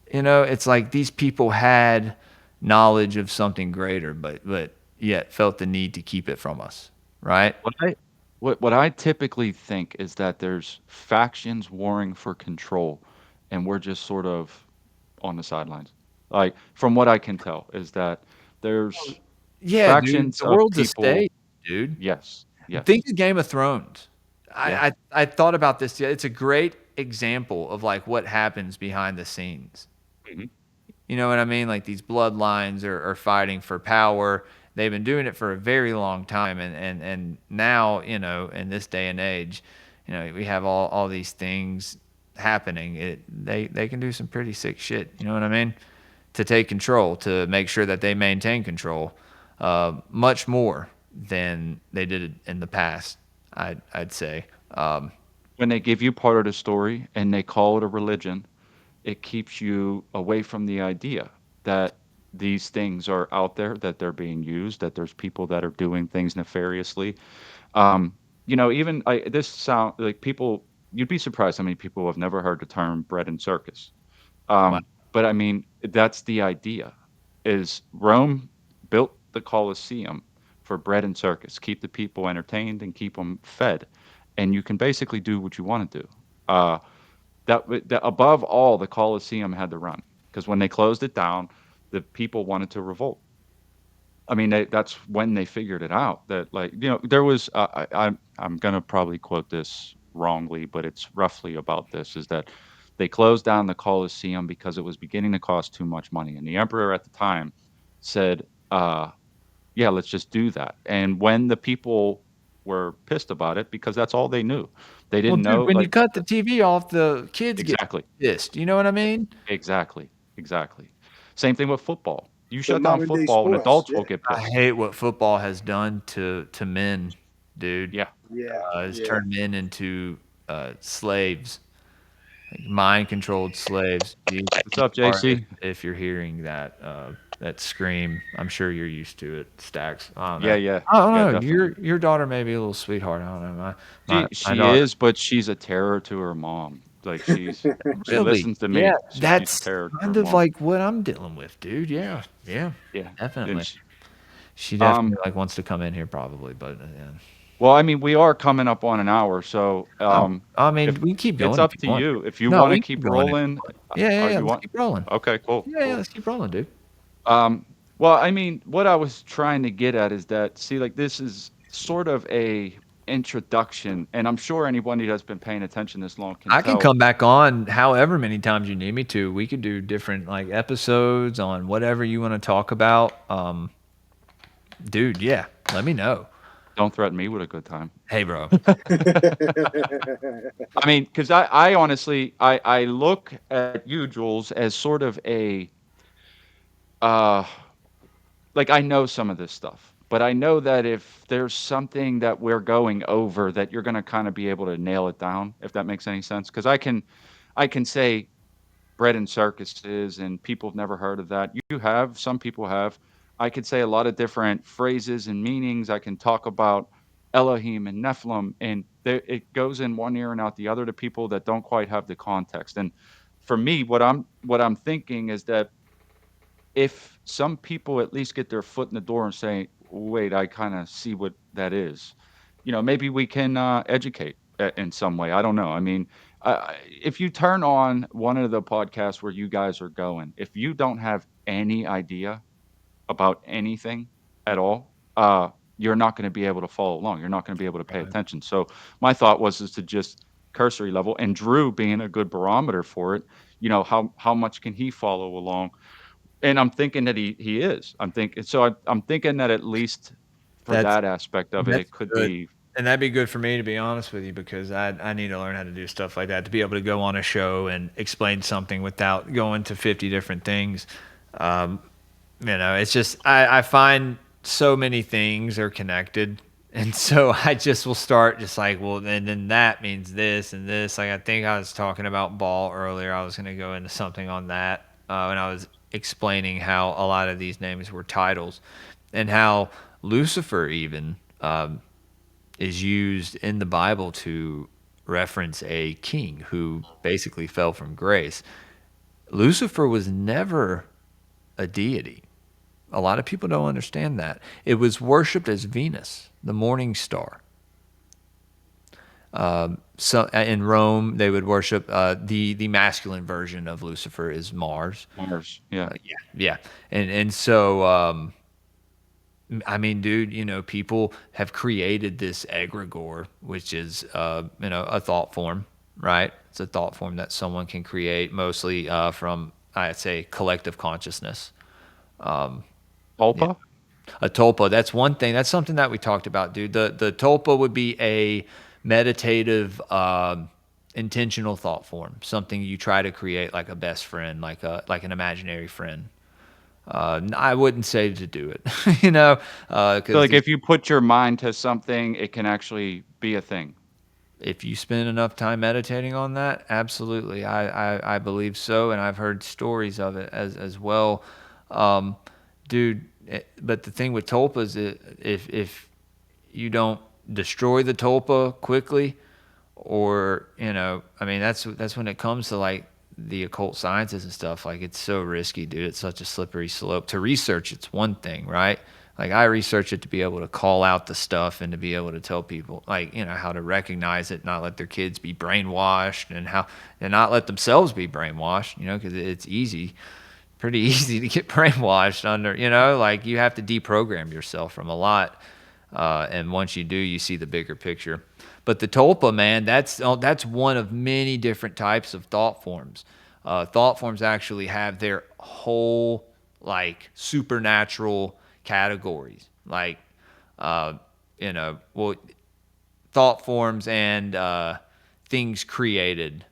it's like these people had knowledge of something greater, but yet felt the need to keep it from us, right? What I what I typically think is that there's factions warring for control, and we're just sort of on the sidelines. Like from what I can tell, is that there's Yeah, dude. factions The of world's a people. stage, dude. Yes, Think yes, of Game of Thrones. yeah, I thought about this. Yeah, it's a great example of like what happens behind the scenes. mhm, You know what I mean? Like these bloodlines are fighting for power. They've been doing it for a very long time, and now in this day and age, we have all these things happening. They can do some pretty sick shit. You know what I mean? To take control, to make sure that they maintain control, much more than they did in the past. I'd say. when they give you part of the story and they call it a religion, it keeps you away from the idea that these things are out there, that they're being used, that there's people that are doing things nefariously. Um, even this sound like people, you'd be surprised how many people have never heard the term bread and circus. Wow. But I mean, that's the idea is Rome built the Colosseum for bread and circus, keep the people entertained and keep them fed. And you can basically do what you want to do. Uh, that above all, the Colosseum had to run because when they closed it down, the people wanted to revolt. I mean, that's when they figured it out that like, there was, I'm going to probably quote this wrongly, but it's roughly about this is that they closed down the Colosseum because it was beginning to cost too much money. And the emperor at the time said, yeah, let's just do that. And when the people were pissed about it, because that's all they knew, they Well, didn't dude, know, when you like, cut the TV off, the kids get exactly, pissed. You know what I mean? exactly, exactly. Same thing with football. You The shut down modern day football and sports. adults Yeah. will get I pissed. hate what football has done to men, dude. Yeah. Yeah. It's Yeah. turned men into slaves, like mind-controlled slaves. Jesus, What's up, pardon JC? if you're hearing that scream. I'm sure you're used to it, Stacks. I don't Yeah, know. yeah, I don't yeah, know. definitely. Your daughter may be a little sweetheart. I don't know. My She daughter. is, but she's a terror to her mom. Like she Really? listens to Yeah, me. She's a that's terror to her kind of mom. like what I'm dealing with, dude. Yeah, yeah, Yeah. And definitely. she, She definitely um like wants to come in here probably, but yeah. well, I mean, we are coming up on an hour, so Oh, I mean, if we can keep it's going if up you to want. you. If you No, want to we can keep keep going if you rolling, want. Yeah, yeah, yeah. you Let's want? keep rolling. Okay, cool, Yeah, yeah. cool. Let's keep rolling, dude. Um, well, I mean, what I was trying to get at is that, see, like this is sort of a introduction, and I'm sure anybody that's been paying attention this long can I can tell. come back on however many times you need me to. We could do different like episodes on whatever you want to talk about. Dude, yeah. Let me know. Don't threaten me with a good time. Hey, bro. I mean, because I honestly, I look at you, Jules, as sort of a, uh, like I know some of this stuff, but I know that if there's something that we're going over, that you're going to kind of be able to nail it down, if that makes any sense. Because I can say bread and circuses, and people have never heard of that. You have, some people have. I could say a lot of different phrases and meanings. I can talk about Elohim and Nephilim, and there, it goes in one ear and out the other to people that don't quite have the context. And for me, what I'm thinking is that if some people at least get their foot in the door and say, "Wait, I kind of see what that is," maybe we can educate in some way. I don't know. I mean, if you turn on one of the podcasts where you guys are going, if you don't have any idea about anything at all, you're not going to be able to follow along. You're not going to be able to pay attention. So my thought was is to just cursory level, and Drew being a good barometer for it. How much can he follow along? And I'm thinking that he is. I'm thinking that at least for That's that aspect of it, that's it could good. be. And that'd be good for me, to be honest with you, because I need to learn how to do stuff like that, to be able to go on a show and explain something without going to 50 different things. Um, it's just I find so many things are connected. And so I just will start just like, well, then that means this and this. Like I think I was talking about ball earlier. I was going to go into something on that when I was explaining how a lot of these names were titles and how Lucifer even is used in the Bible to reference a king who basically fell from grace. Lucifer was never a deity. A lot of people don't understand that. It was worshipped as Venus, the morning star. So in Rome, they would worship the masculine version of Lucifer is Mars. Mars. Yeah. Yeah, and so I mean, dude, people have created this egregore, which is a thought form, right? It's a thought form that someone can create, mostly from I'd say collective consciousness. Yeah. Tulpa. A tulpa. That's one thing. That's something that we talked about, dude. The tulpa would be a meditative, intentional thought form. Something you try to create, like a best friend, like an imaginary friend. I wouldn't say to do it, So because like if you put your mind to something, it can actually be a thing. if you spend enough time meditating on that, absolutely, I believe so, and I've heard stories of it as well, um, dude. But the thing with tulpas, if you don't destroy the tulpa quickly, or I mean that's when it comes to like the occult sciences and stuff. Like it's so risky, dude. It's such a slippery slope. To research, it's one thing, right? Like I research it to be able to call out the stuff and to be able to tell people like how to recognize it, not let their kids be brainwashed, and not let themselves be brainwashed, because it's pretty easy to get brainwashed under, like you have to deprogram yourself from a lot. And once you do, you see the bigger picture. But the tulpa, man, that's one of many different types of thought forms. Thought forms actually have their whole like supernatural categories, like well, thought forms and things created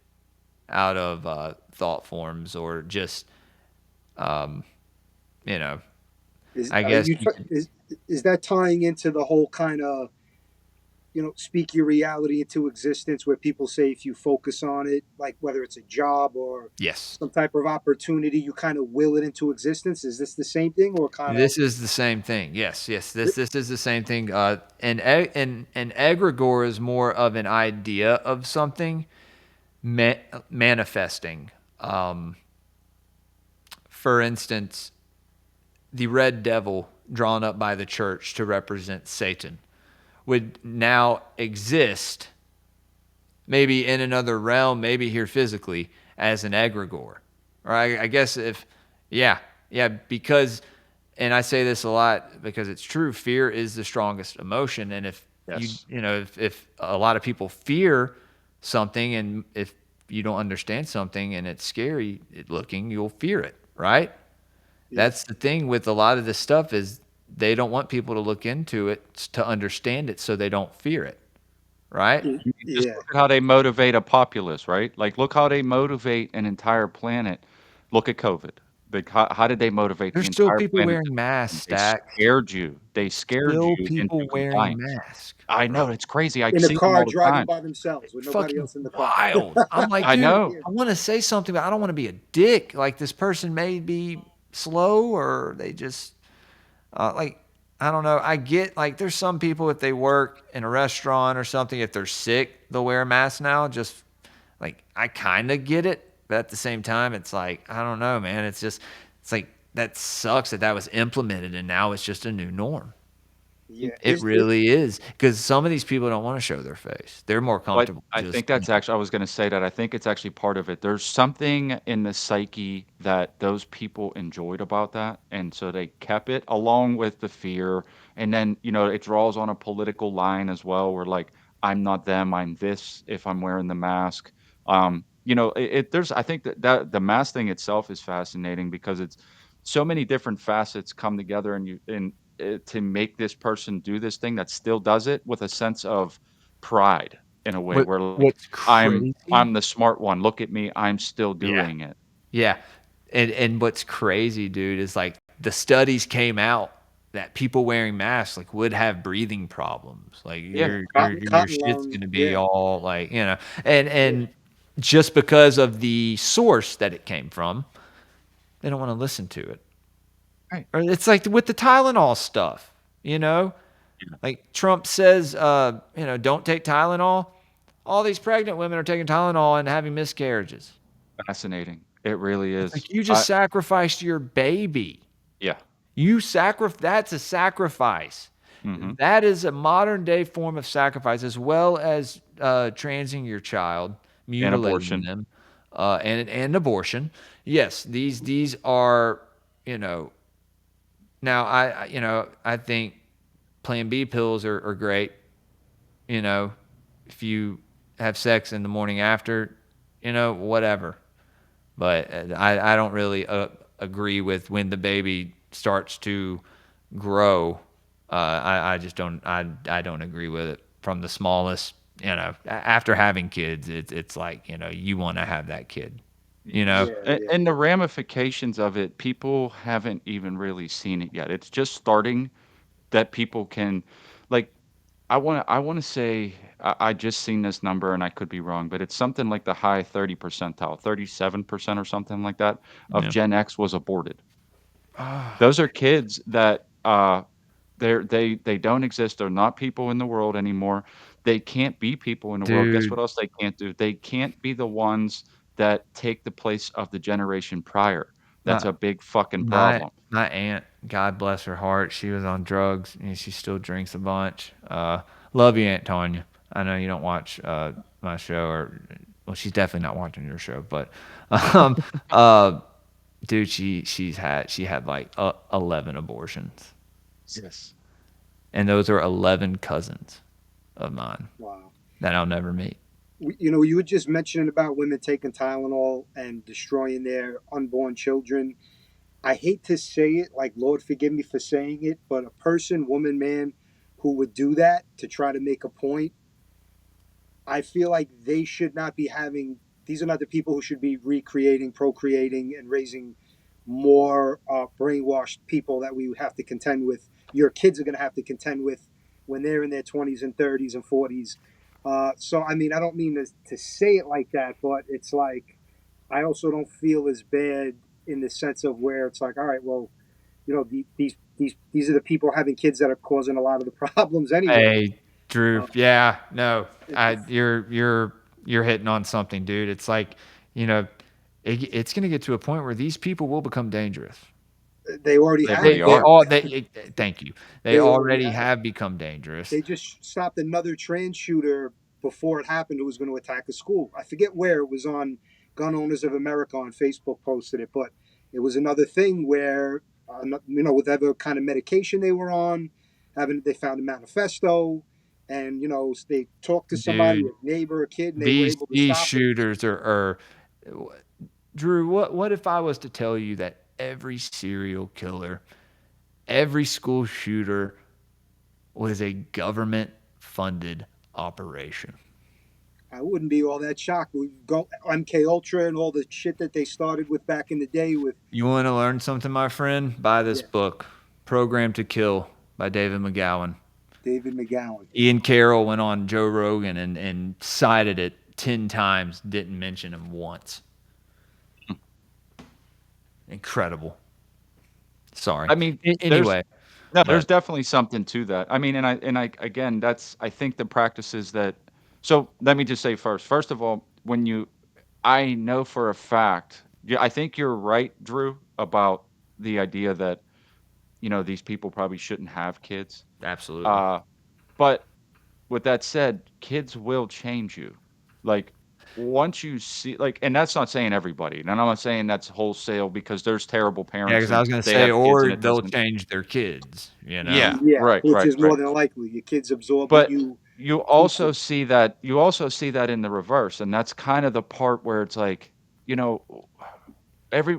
out of thought forms, or just um, you know, Is I are guess you you could. is that tying into the whole kind of speak your reality into existence, where people say if you focus on it, like whether it's a job or Yes. some type of opportunity, you kind of will it into existence? Is this the same thing, or kind of? This is the same thing. Yes, yes. This is the same thing. And egregore is more of an idea of something manifesting. Um, for instance, the red devil drawn up by the church to represent Satan would now exist, maybe in another realm, maybe here physically, as an egregore. Or I guess yeah, because, and I say this a lot because it's true, fear is the strongest emotion. And if Yes. if a lot of people fear something, and if you don't understand something and it's scary looking, you'll fear it, right? That's Yes. the thing with a lot of this stuff is they don't want people to look into it to understand it so they don't fear it, right? Mm, I mean, just yeah. look at how they motivate a populace, right? Like, look how they motivate an entire planet. Look at COVID. Like, how did they motivate the There's still entire people planet wearing to masks, vaccine? They Stack. scared you. They scared Still you into people wearing compliance. masks. I know, it's crazy. I In a see them car all the driving time. by themselves with nobody Fucking else in the car. wild. I'm like, I dude, know. Yeah. I want to say something, but I don't want to be a dick. Like this person may be slow or they just like I don't know. I get like there's some people if they work in a restaurant or something, if they're sick, they'll wear a mask now. Just like I kind of get it, but at the same time, it's like I don't know, man. It's like that sucks that that was implemented and now it's just a new norm. Yeah. It really is because some of these people don't want to show their face. They're more But comfortable I just think that's actually I was gonna say that I think it's actually part of it. There's something in the psyche that those people enjoyed about that, and so they kept it along with the fear, and then, it draws on a political line as well where, like, "I'm not them, I'm this if I'm wearing the mask." There's I think that the mask thing itself is fascinating because it's so many different facets come together to make this person do this thing that still does it with a sense of pride in a way what where, like, what's I'm crazy. I'm the smart one, look at me, I'm still Yeah. doing it. Yeah. And what's crazy, dude, is like the studies came out that people wearing masks like would have breathing problems. Like Yeah, your Cotton shit's lung. gonna be Yeah. all like, Yeah. and just because of the source that it came from, they don't want to listen to it. right. Or it's like with the Tylenol stuff, you know? Yeah, Like Trump says, don't take Tylenol. All these pregnant women are taking Tylenol and having miscarriages. fascinating. It really It's is. like you just sacrificed your baby. Yeah, That's a sacrifice. mhm, That is a modern day form of sacrifice, as well as transing your child, and mutilating abortion. them, and abortion. Yes, these are you know. Now I think Plan B pills are great. You know, if you have sex in the morning after, whatever. But I don't really agree with when the baby starts to grow. I just I don't agree with it from the smallest. After having kids, it's like you want to have that kid. You know, Yes, Yeah. a Yeah. and the ramifications of it, people haven't even really seen it yet. It's just starting that people can like, I wanna say I just seen this number, and I could be wrong, but it's something like the high 30 percentile, 37% or something like that of yeah. Gen X was aborted. Ah, Those are kids that, they don't exist, they're not people in the world anymore. They can't be people in the world. Guess dude, what else they can't do? They can't be the ones that take the place of the generation prior. That's my a big fucking my problem. my aunt, God bless her heart, she was on drugs and she still drinks a bunch. Love you, Aunt Tanya. I know you don't watch my show, or well, she's definitely not watching your show, but um, uh, dude, she had like 11 abortions, Yes. and those are 11 cousins of mine Wow. that I'll never meet. You were just mentioning about women taking Tylenol and destroying their unborn children. I hate to say it, like, Lord forgive me for saying it, but a person, woman, man, who would do that to try to make a point, I feel like they should not be having. These are not the people who should be recreating, procreating, and raising more brainwashed people that we have to contend with. Your kids are going to have to contend with when they're in their 20s and 30s and 40s. So, I mean, I don't mean to say it like that, but it's like I also don't feel as bad in the sense of where it's like, all right, well, these are the people having kids that are causing a lot of the problems anyway. Hey, Drew. Uh, Yeah, no, it's, you're hitting on something, dude. It's like, you know, it's gonna get to a point where these people will become dangerous. they already They have. already They are. all thank you. They They already already have. have become dangerous. They just stopped another trans shooter before it happened who was going to attack a school. I forget where it was on. Gun Owners of America on Facebook posted it, but it was another thing where, whatever kind of medication they were on, having they found a manifesto, and they talked to somebody, Dude, a neighbor, a kid, and they were these able to these stop it. shooters are Drew, what if I was to tell you that every serial killer every school shooter was a government funded operation. I wouldn't be all that shocked. We go MK Ultra and all the shit that they started with back in the day with. You want to learn something, my friend? Buy this Yeah, book, Program to Kill by David McGowan. David McGowan. Ian Carroll went on Joe Rogan and cited it 10 times, didn't mention him once. Incredible. Sorry. I mean, there's Anyway, no, there's but definitely something to that. I mean, and I again, that's I think the practices that. So let me just say first of all, when you, I know for a fact, yeah, I think you're right, Drew, about the idea that these people probably shouldn't have kids. absolutely. Uh, but with that said, kids will change you. Like once you see, like, and that's not saying everybody, and I'm not saying that's wholesale because there's terrible Yeah, parents because I and was going to they say, have kids and or it they'll doesn't. change their kids, you know? Yeah, Yeah, right, which right, is right. more than likely. Your kids absorb what But you you teach also them. see that in the reverse, and that's kind of the part where it's like, you know, every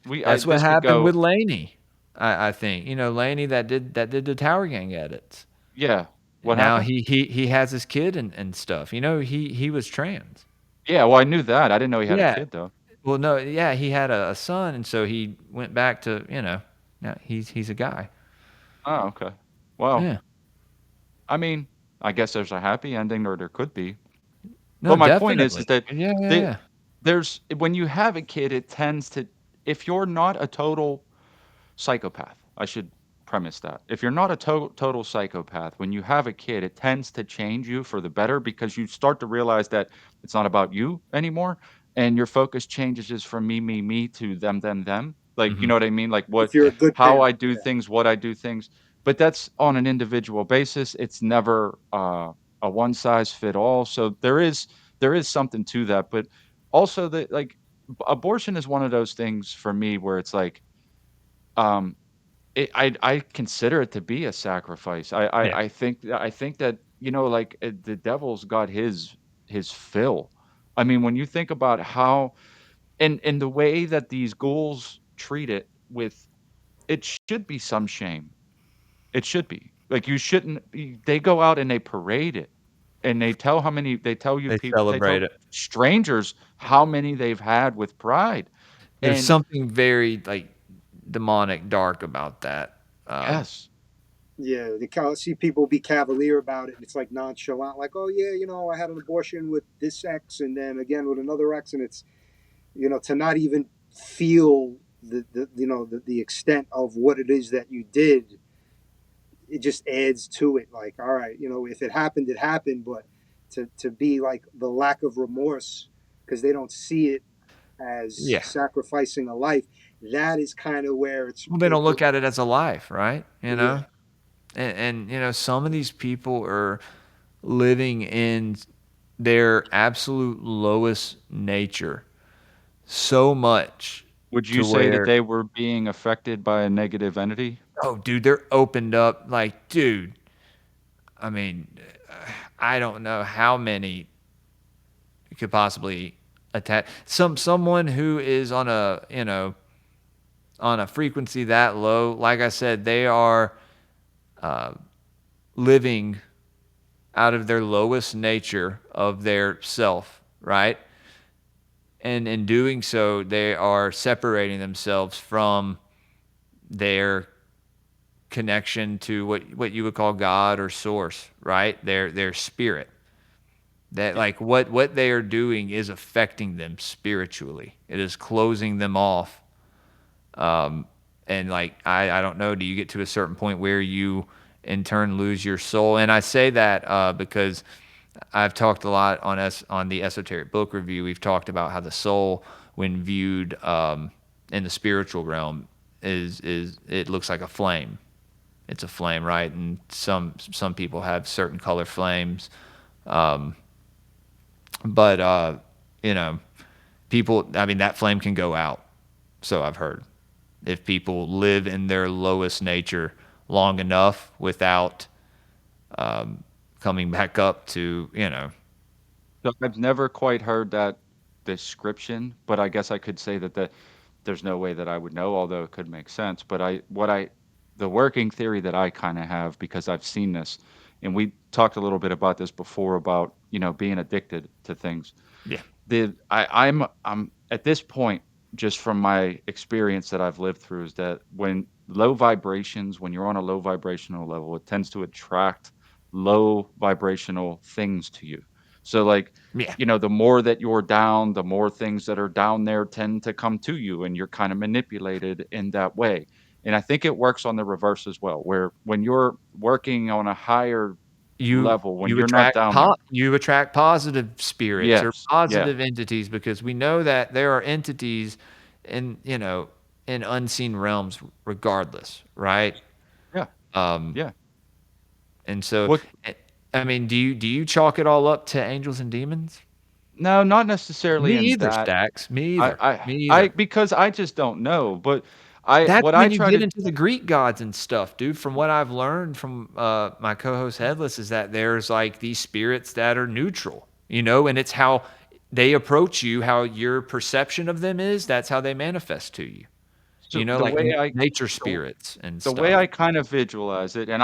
we I That's what this could happened with go, Laney, I think. Laney that did the Tower Gang edits. yeah. And What now happened? he has his kid and stuff. He was trans. Yeah, well, I knew that. I didn't know he had a Yeah. kid though. Well, no, yeah, he had a son, and so he went back to, now he's a guy. Oh, okay. Well, Yeah. I mean, I guess there's a happy ending, or there could be. No, But my point is definitely. that Yeah, yeah, the yeah. there's when you have a kid, it tends to, if you're not a total psychopath. I should premise that. If you're not a total psychopath, when you have a kid, it tends to change you for the better because you start to realize that it's not about you anymore, and your focus changes from me to them. Like, you Mhm. know what I mean? Like If you're a good how I parent, do yeah, things, what I do things. But that's on an individual basis. It's never a one size fit all. So there is something to that. But also that, like, abortion is one of those things for me where it's like, um I consider it to be a sacrifice. Yeah. I think that, like, the devil's got his fill. I mean, when you think about how, and the way that these ghouls treat it, with it should be some shame. It should be. Like, you shouldn't be, they go out and they parade it, and they tell you They people, they celebrate tell it. strangers how many they've had with pride. There's And something very, like, demonic dark about that. yes. yeah, see people be cavalier about it, and it's like nonchalant, like, oh yeah, I had an abortion with this ex, and then again with another ex, and it's to not even feel the extent of what it is that you did. It just adds to it. Like, all right, if it happened, it happened, but to be like the lack of remorse because they don't see it as Yeah. sacrificing a life. That is kind of where Well, they don't look at it as a life, right? You yeah. know? And some of these people are living in their absolute lowest nature so much Would you to say that where, they were being affected by a negative entity? oh, dude, they're opened up. Like, dude, I mean, I don't know how many could possibly attack someone who is on a frequency that low. Like I said, they are uh, living out of their lowest nature of their self, right? And in doing so, they are separating themselves from their connection to what you would call God or source, right? Their spirit. That, Yeah. like, what they are doing is affecting them spiritually. It is closing them off. And, like, I don't know, do you get to a certain point where you in turn lose your soul? And I say that because I've talked a lot on the esoteric book review. We've talked about how the soul, when viewed in the spiritual realm, is it looks like a flame. It's a flame, right? And some people have certain color flames, but you know, people. I mean, that flame can go out. So I've heard, if people live in their lowest nature long enough without coming back up to, So I've never quite heard that description, but I guess I could say that there's no way that I would know, although it could make sense. But the working theory that I kind of have, because I've seen this, and we talked a little bit about this before about, being addicted to things. Yeah. I'm at this point, just from my experience that I've lived through, is that when you're on a low vibrational level, it tends to attract low vibrational things to you. So like, Yeah. the more that you're down, the more things that are down there tend to come to you, and you're kind of manipulated in that way. And I think it works on the reverse as well, where when you're working on a higher you level, when you you're not attract down there. you attract positive spirits or Yes. Yeah. positive entities because we know that there are entities in in unseen realms regardless, right? Yeah. Um, Yeah. and so, What eh, I mean, do you chalk it all up to angels and demons? No, not necessarily Me in either, that. Stacks. Me I either. I Me I either. because I just don't know, but I That's what I when you try get to into the Greek gods and stuff, dude. From what I've learned from my co-host Headless is that there's like these spirits that are neutral, and it's how they approach you, how your perception of them is. That's how they manifest to you. so the Like way I nature the spirits and the way stuff. I kind of visualize it, and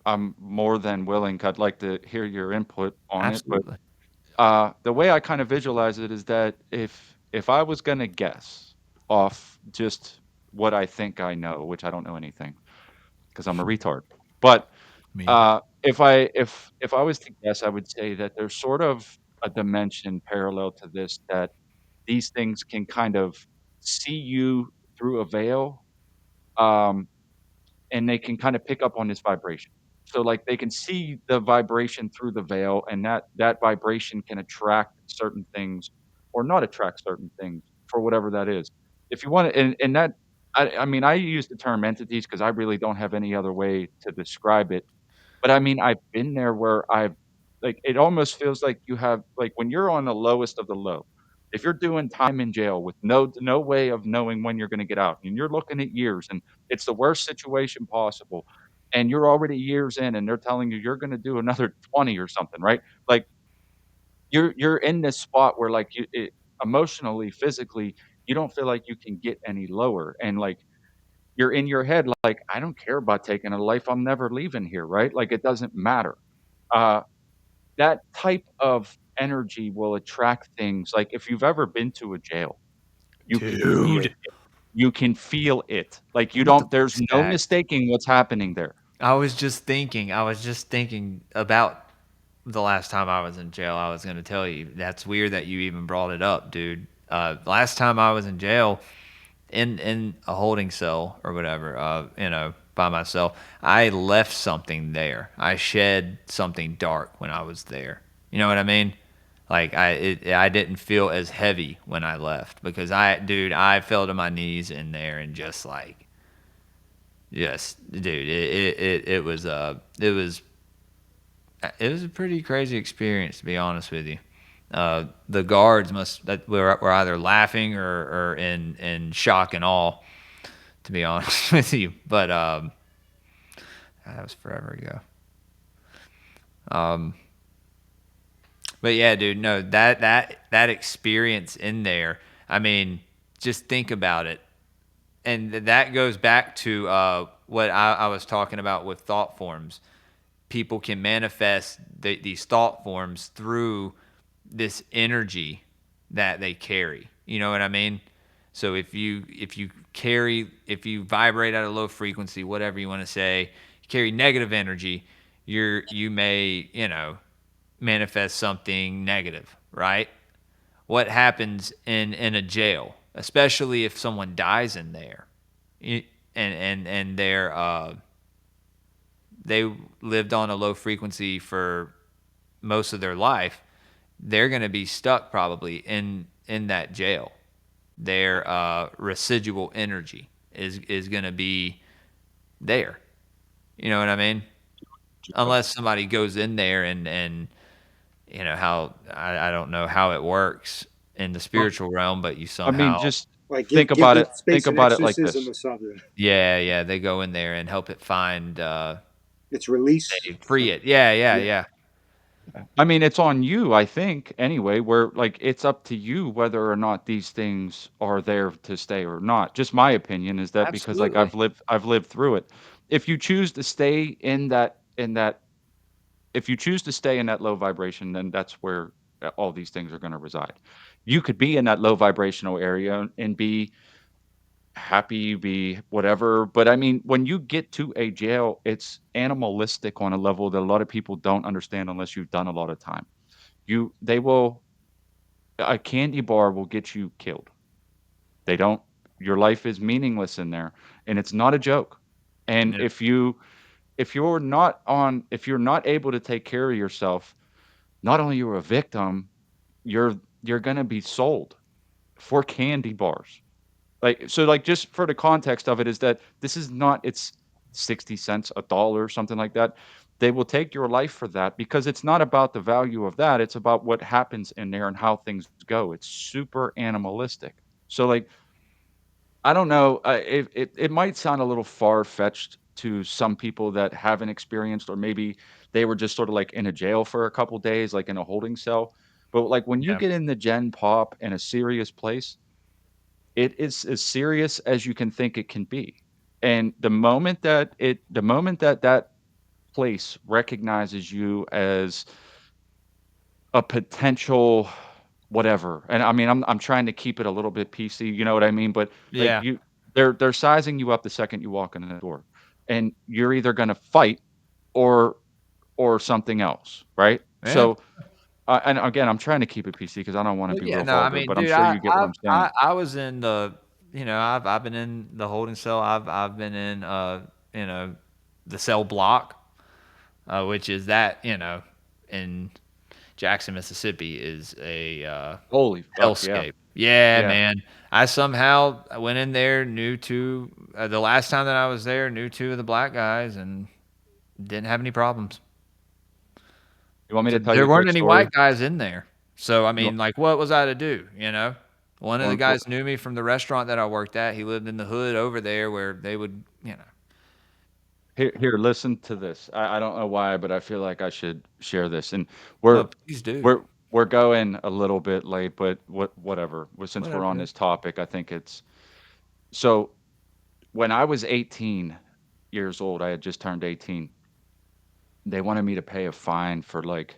I'm more than willing. I'd like to hear your input on it, but Absolutely. the way I kind of visualize it is that if I was gonna guess off just what I think I know, which I don't know anything because I'm a retard, but Me either. if I was to guess, I would say that there's sort of a dimension parallel to this, that these things can kind of see you through a veil, um, and they can kind of pick up on this vibration. So, like, they can see the vibration through the veil, and that vibration can attract certain things or not attract certain things for whatever that is. If you want to, and that, I mean, I use the term entities because I really don't have any other way to describe it. But I mean, I've been there where it almost feels like you have, like, when you're on the lowest of the low, if you're doing time in jail with no way of knowing when you're gonna get out, and you're looking at years, and it's the worst situation possible, and you're already years in, and they're telling you you're gonna do another 20 or something, right? Like, you're in this spot where, like, emotionally, physically, you don't feel like you can get any lower, and, like, you're in your head like, "I don't care about taking a life, I'm never leaving here," right? Like, it doesn't matter. Uh, that type of energy will attract things, like, if you've ever been to a jail, you can feel Dude. it. You can feel it. Like, What the fuck, there's no Stacks? mistaking what's happening there. I was just thinking about the last time I was in jail. I was going to tell you. That's weird that you even brought it up, dude. Last time I was in jail, in a holding cell or whatever, by myself, I left something there. I shed something dark when I was there. You know what I mean? Like I didn't feel as heavy when I left because I fell to my knees in there and just like, yes, dude, it was a pretty crazy experience to be honest with you. The guards must that were either laughing or in shock and awe, to be honest with you. But that was forever ago. Um, but yeah, dude, no, that experience in there. I mean, just think about it, and that goes back to what I was talking about with thought forms. People can manifest these thought forms through this energy that they carry. You know what I mean? So if you vibrate at a low frequency, whatever you want to say, you carry negative energy, you may, manifest something negative, right? What happens in a jail, especially if someone dies in there, and they lived on a low frequency for most of their life, they're going to be stuck probably in that jail. Their residual energy is going to be there. You know what I mean? Unless somebody goes in there and how I don't know how it works in the Well, spiritual realm, but you I mean, somehow, just Like think give about the it think space an about it like exorcism this. or something. yeah, they go in there and help it find It's released. they free it. Yeah, yeah, Yeah. yeah. I mean, it's on you, I think, anyway, where like it's up to you whether or not these things are there to stay or not. Just my opinion is that because like Absolutely. I've lived through it. If you choose to stay in that if you choose to stay in that low vibration, then that's where all these things are going to reside. You could be in that low vibrational area and be happy, be whatever. But I mean, when you get to a jail, it's animalistic on a level that a lot of people don't understand unless you've done a lot of time. They will a candy bar will get you killed. They don't your life is meaningless in there, and it's not a joke. And Yeah. if you're not able to take care of yourself, not only you're a victim, you're you're gonna be sold for candy bars. Like just for the context of it is that this is not it's 60 cents, a dollar, something like that. They will take your life for that because it's not about the value of that. It's about what happens in there and how things go. It's super animalistic. So like I don't know. It might sound a little far fetched to some people that haven't experienced, or maybe they were just sort of like in a jail for a couple days, like in a holding cell. But like when you Yeah. get in the Gen Pop in a serious place, it is as serious as you can think it can be. And the moment that that place recognizes you as a potential whatever, and I mean, I'm trying to keep it a little bit PC, you know what I mean? But like Yeah. they're sizing you up the second you walk in the door, and you're either gonna fight or something else, right? Yeah. So, and again, I'm trying to keep it PC because I don't want to Well, be yeah, real no, I vulgar, mean, but I'm dude, sure you get what I'm saying. I was in the, I've been in the holding cell. I've been in, you know, the cell block, which is that, in Jackson, Mississippi, is a Holy fuck, yeah, hellscape. Yeah, yeah. man. I went in there, knew two. The last time that I was there, knew two of the black guys, and didn't have any problems. You want me So to tell you there a weren't quick any story? white guys in there. So I You mean, like, what was I to do? One of the want, guys knew me from the restaurant that I worked at. He lived in the hood over there where they would, here, listen to this. I don't know why, but I feel like I should share this. And oh, we're please do. we're we're going a little bit late, but whatever. Well, since we're Whatever, on dude. this topic, I think it's so when I was 18 years old, I had just turned 18. They wanted me to pay a fine for like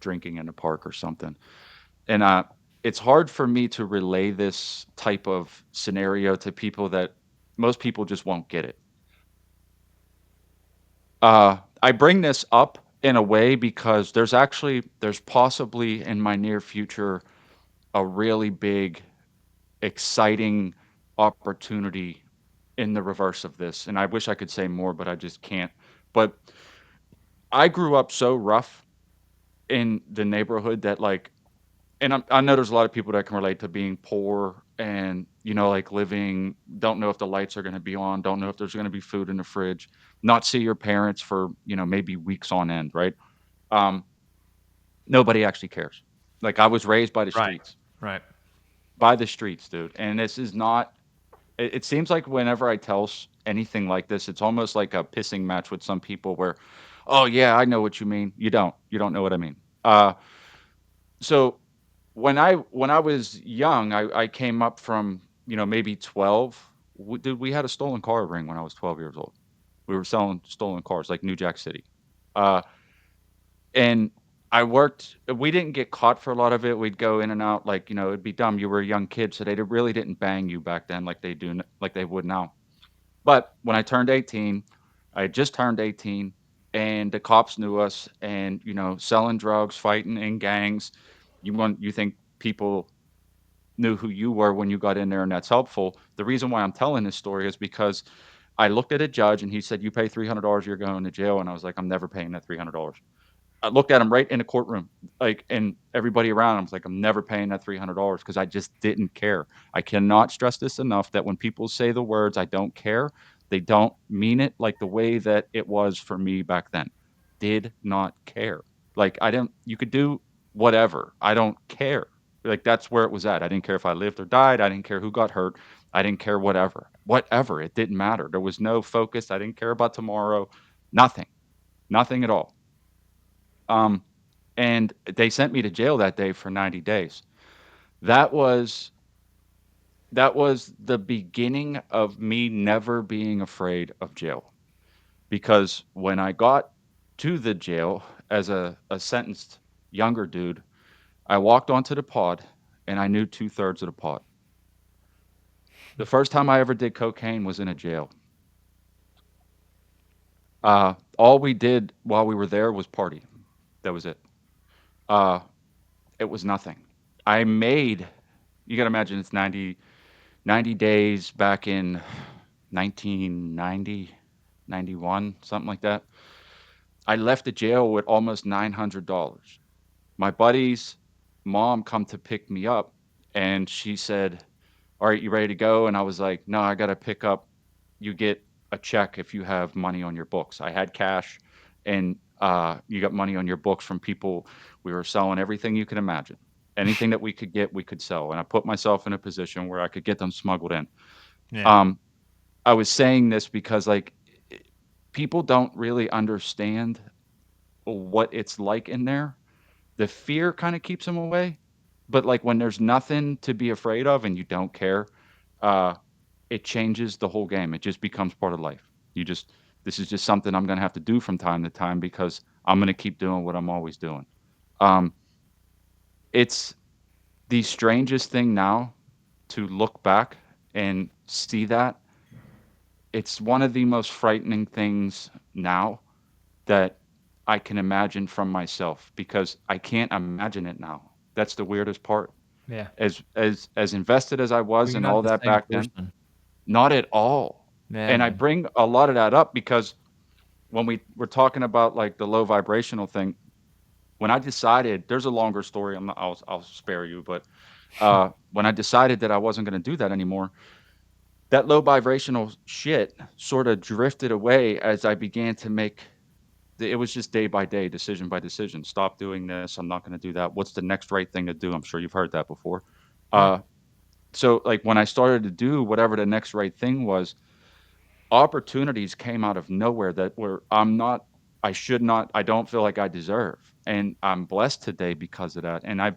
drinking in the park or something. And it's hard for me to relay this type of scenario to people that most people just won't get it. I bring this up in a way because there's possibly in my near future a really big, exciting opportunity in the reverse of this. And I wish I could say more, but I just can't. But I grew up so rough in the neighborhood that like, and I know there's a lot of people that can relate to being poor and like living, don't know if the lights are going to be on, don't know if there's going to be food in the fridge, not see your parents for maybe weeks on end, right? um, Nobody actually cares. Like I was raised Right. Right. by the streets, dude. And this is not. It seems like whenever I tell anything like this, it's almost like a pissing match with some people. Where, oh yeah, I know what you mean. You don't. You don't know what I mean. So when I was young, I came up from maybe 12. Dude, we had a stolen car ring when I was 12 years old. We were selling stolen cars like New Jack City. Uh, And I worked we didn't get caught for a lot of it. We'd go in and out like, it'd be dumb. You were a young kid, so really didn't bang you back then like they do like they would now. But when I turned 18, I had just turned 18 and the cops knew us and, selling drugs, fighting in gangs. You think people knew who you were when you got in there and that's helpful. The reason why I'm telling this story is because I looked at a judge and he said, "You pay $300, you're going to jail." And I was like, "I'm never paying that $300." I looked at him right in the courtroom, like, and everybody around him was like, "I'm never paying that $300 because I just didn't care." I cannot stress this enough that when people say the words, "I don't care," they don't mean it like the way that it was for me back then. Did not care. Like, I didn't, you could do whatever. I don't care. Like, that's where it was at. I didn't care if I lived or died. I didn't care who got hurt. I didn't care whatever. Whatever. It didn't matter. There was no focus. I didn't care about tomorrow. Nothing. Nothing at all. and they sent me to jail that day for 90 days. That was that was the beginning of me never being afraid of jail, because when I got to the jail as a sentenced younger dude, I walked onto the pod and I knew two-thirds of the pod. The first time I ever did cocaine was in a jail. All we did while we were there was party. That was it. Uh, it was nothing. I made, you got to imagine it's 90 days back in 1990, 91, something like that. I left the jail with almost $900. My buddy's mom come to pick me up and she said, "All right, you ready to go?" And I was like, "No, I got to pick up. You get a check if you have money on your books." I had cash, and you got money on your books from people. We were selling everything you can imagine. Anything that we could get, we could sell. And I put myself in a position where I could get them smuggled in. Yeah. Um, I was saying this because, like, people don't really understand what it's like in there. The fear kind of keeps them away. But like when there's nothing to be afraid of and you don't care, uh, it changes the whole game. It just becomes part of life. You just This is just something I'm gonna have to do from time to time because I'm gonna keep doing what I'm always doing. Um, it's the strangest thing now to look back and see that. It's one of the most frightening things now that I can imagine from myself because I can't imagine it now. That's the weirdest part. Yeah. As invested as I Well, was you're in not all the that same back then, person. not at all. Yeah, And I man. bring a lot of that up because when we were talking about like the low vibrational thing, when I decided, there's a longer story. I'll spare you, but when I decided that I wasn't going to do that anymore, that low vibrational shit sort of drifted away as I began to make. It was just day by day, decision by decision. Stop doing this. I'm not going to do that. What's the next right thing to do? I'm sure you've heard that before. Yeah. Uh, so like when I started to do whatever the next right thing was, opportunities came out of nowhere that were I should not, I don't feel like I deserve. And I'm blessed today because of that. And I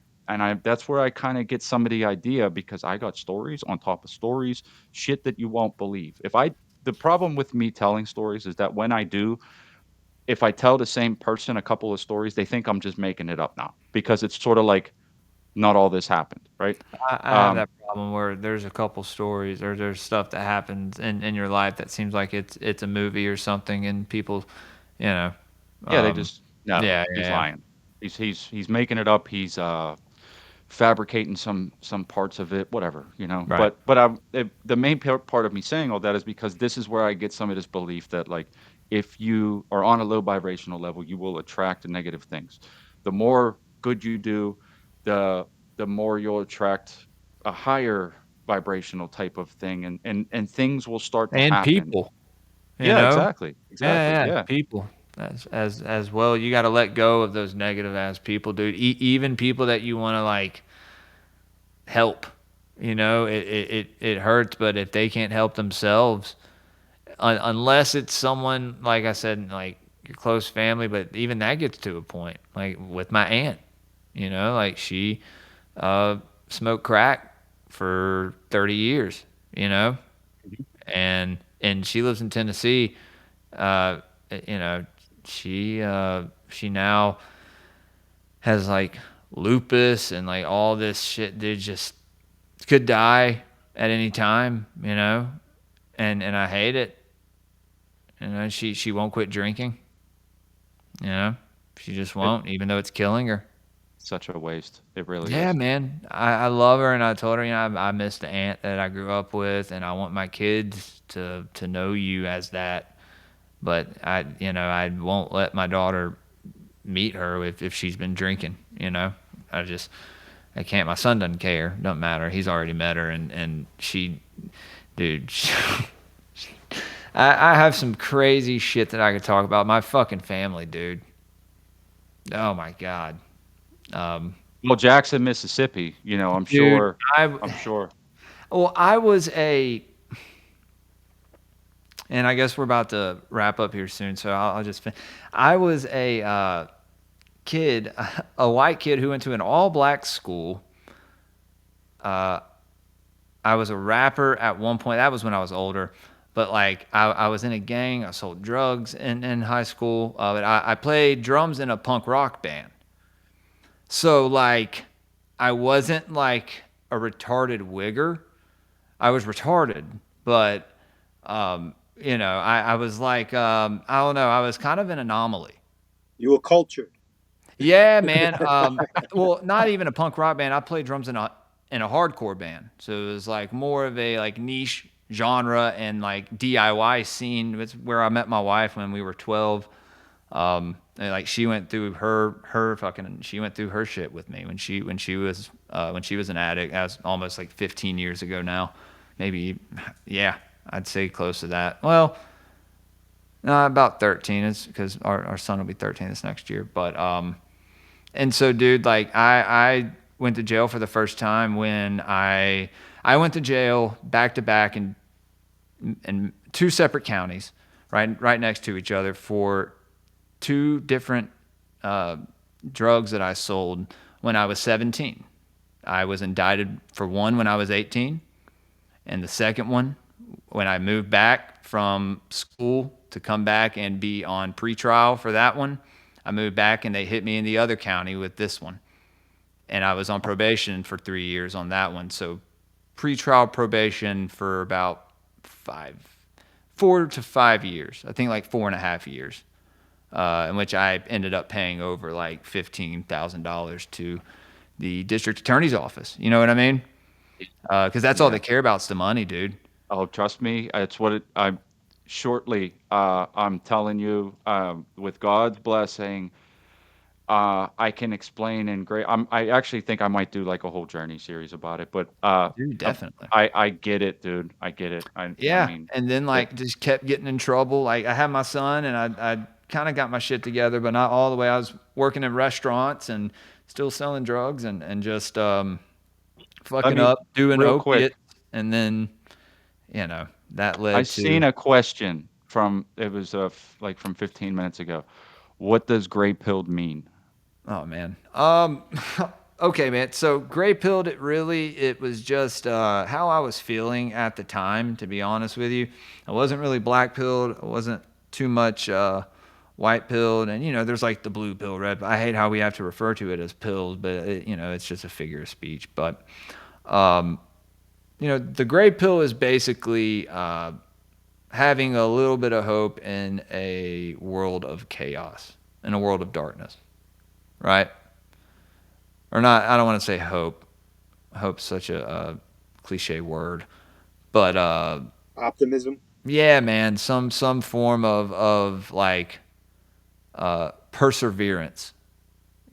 that's where I kind of get some of the idea because I got stories on top of stories, shit that you won't believe. The problem with me telling stories is that when I do, if I tell the same person a couple of stories, they think I'm just making it up now because it's sort of like not all this happened, right? I have Um, that problem where there's a couple stories or there's stuff that happens in your life that seems like it's a movie or something, and people, you know, yeah, they um, just no, yeah, he's yeah, lying. He's making it up. He's fabricating some parts of it, whatever, you know. right. The main part of me saying all that is because this is where I get some of this belief that like if you are on a low vibrational level, you will attract negative things. The more good you do, the the more you'll attract a higher vibrational type of thing, and things will start to And happen. people, you Yeah, know, exactly, exactly. yeah, yeah, Yeah. people as well. You got to let go of those negative ass people, dude. Even people that you want to like help, it hurts, but if they can't help themselves, unless it's someone like I said, like your close family, but even that gets to a point. Like with my aunt, like she uh, smoked crack for 30 years, you know, Mhm. and she lives in Tennessee. Uh, you know, she now has like lupus and like all this shit. Dude, just could die at any time, and I hate it. She won't quit drinking. You know, she just It won't, even though it's killing her. Such a waste. It really Yeah, is. man, I love her, and I told her, I miss the aunt that I grew up with, and I want my kids to know you as that. But I won't let my daughter meet her if she's been drinking. I just I can't. My son doesn't care. Doesn't matter. He's already met her, and she, dude. I have some crazy shit that I could talk about. My fucking family, dude. Oh my god. Um, Well, Jackson, Mississippi, I'm dude, sure. I I'm sure. well, I was a, and I guess we're about to wrap up here soon, so I'll just. I was a kid, a white kid who went to an all black school. Uh, I was a rapper at one point. That was when I was older. But like I was in a gang. I sold drugs in high school. But I played drums in a punk rock band. So like I wasn't like a retarded wigger. I was retarded, but I was like I don't know. I was kind of an anomaly. You were cultured. Yeah, man. Well, not even a punk rock band. I played drums in a hardcore band, so it was like more of a like niche genre and like DIY scene. It's where I met my wife when we were 12. And like she went through her fucking she went through her shit with me when she was an addict. That's almost like 15 years ago now, maybe. Yeah, I'd say close to that. Well, no, about 13 is because our son will be 13 this next year. But and so, dude, like I went to jail for the first time when I went to jail back to back in two separate counties, right next to each other for two different uh, drugs that I sold when I was 17. I was indicted for one when I was 18, and the second one when I moved back from school to come back and be on pretrial for that one. I moved back and they hit me in the other county with this one. And I was on probation for 3 years on that one. So pretrial probation for about 4 to 5 years. I think like 4.5 years, in which I ended up paying over like $15,000 to the district attorney's office. You know what I mean? Because that's all Yeah. they care about is the money, dude. Oh, trust me, it's what I'm shortly. I'm telling you, with God's blessing, I can explain in great. I actually think I might do like a whole journey series about it, but Dude, definitely. I get it, dude. I get it. I Yeah, mean, and then that. like just kept getting in trouble. Like I had my son, and I kind of got my shit together, but not all the way. I was working in restaurants and still selling drugs and just I fucking mean, up, doing real quick, opiates, and then that I led seen to a question from it was like from 15 minutes ago. What does gray pilled mean? oh man. Okay, man. So gray pilled, it was just how I was feeling at the time, to be honest with you. I wasn't really black pilled. I wasn't too much white pilled. And, there's like the blue pill, red. I hate how we have to refer to it as pills, but, it's just a figure of speech. But, um, the gray pill is basically having a little bit of hope in a world of chaos, in a world of darkness, right? Or not, I don't want to say hope. Hope's such a cliche word, but Optimism. yeah, man, some form of like perseverance.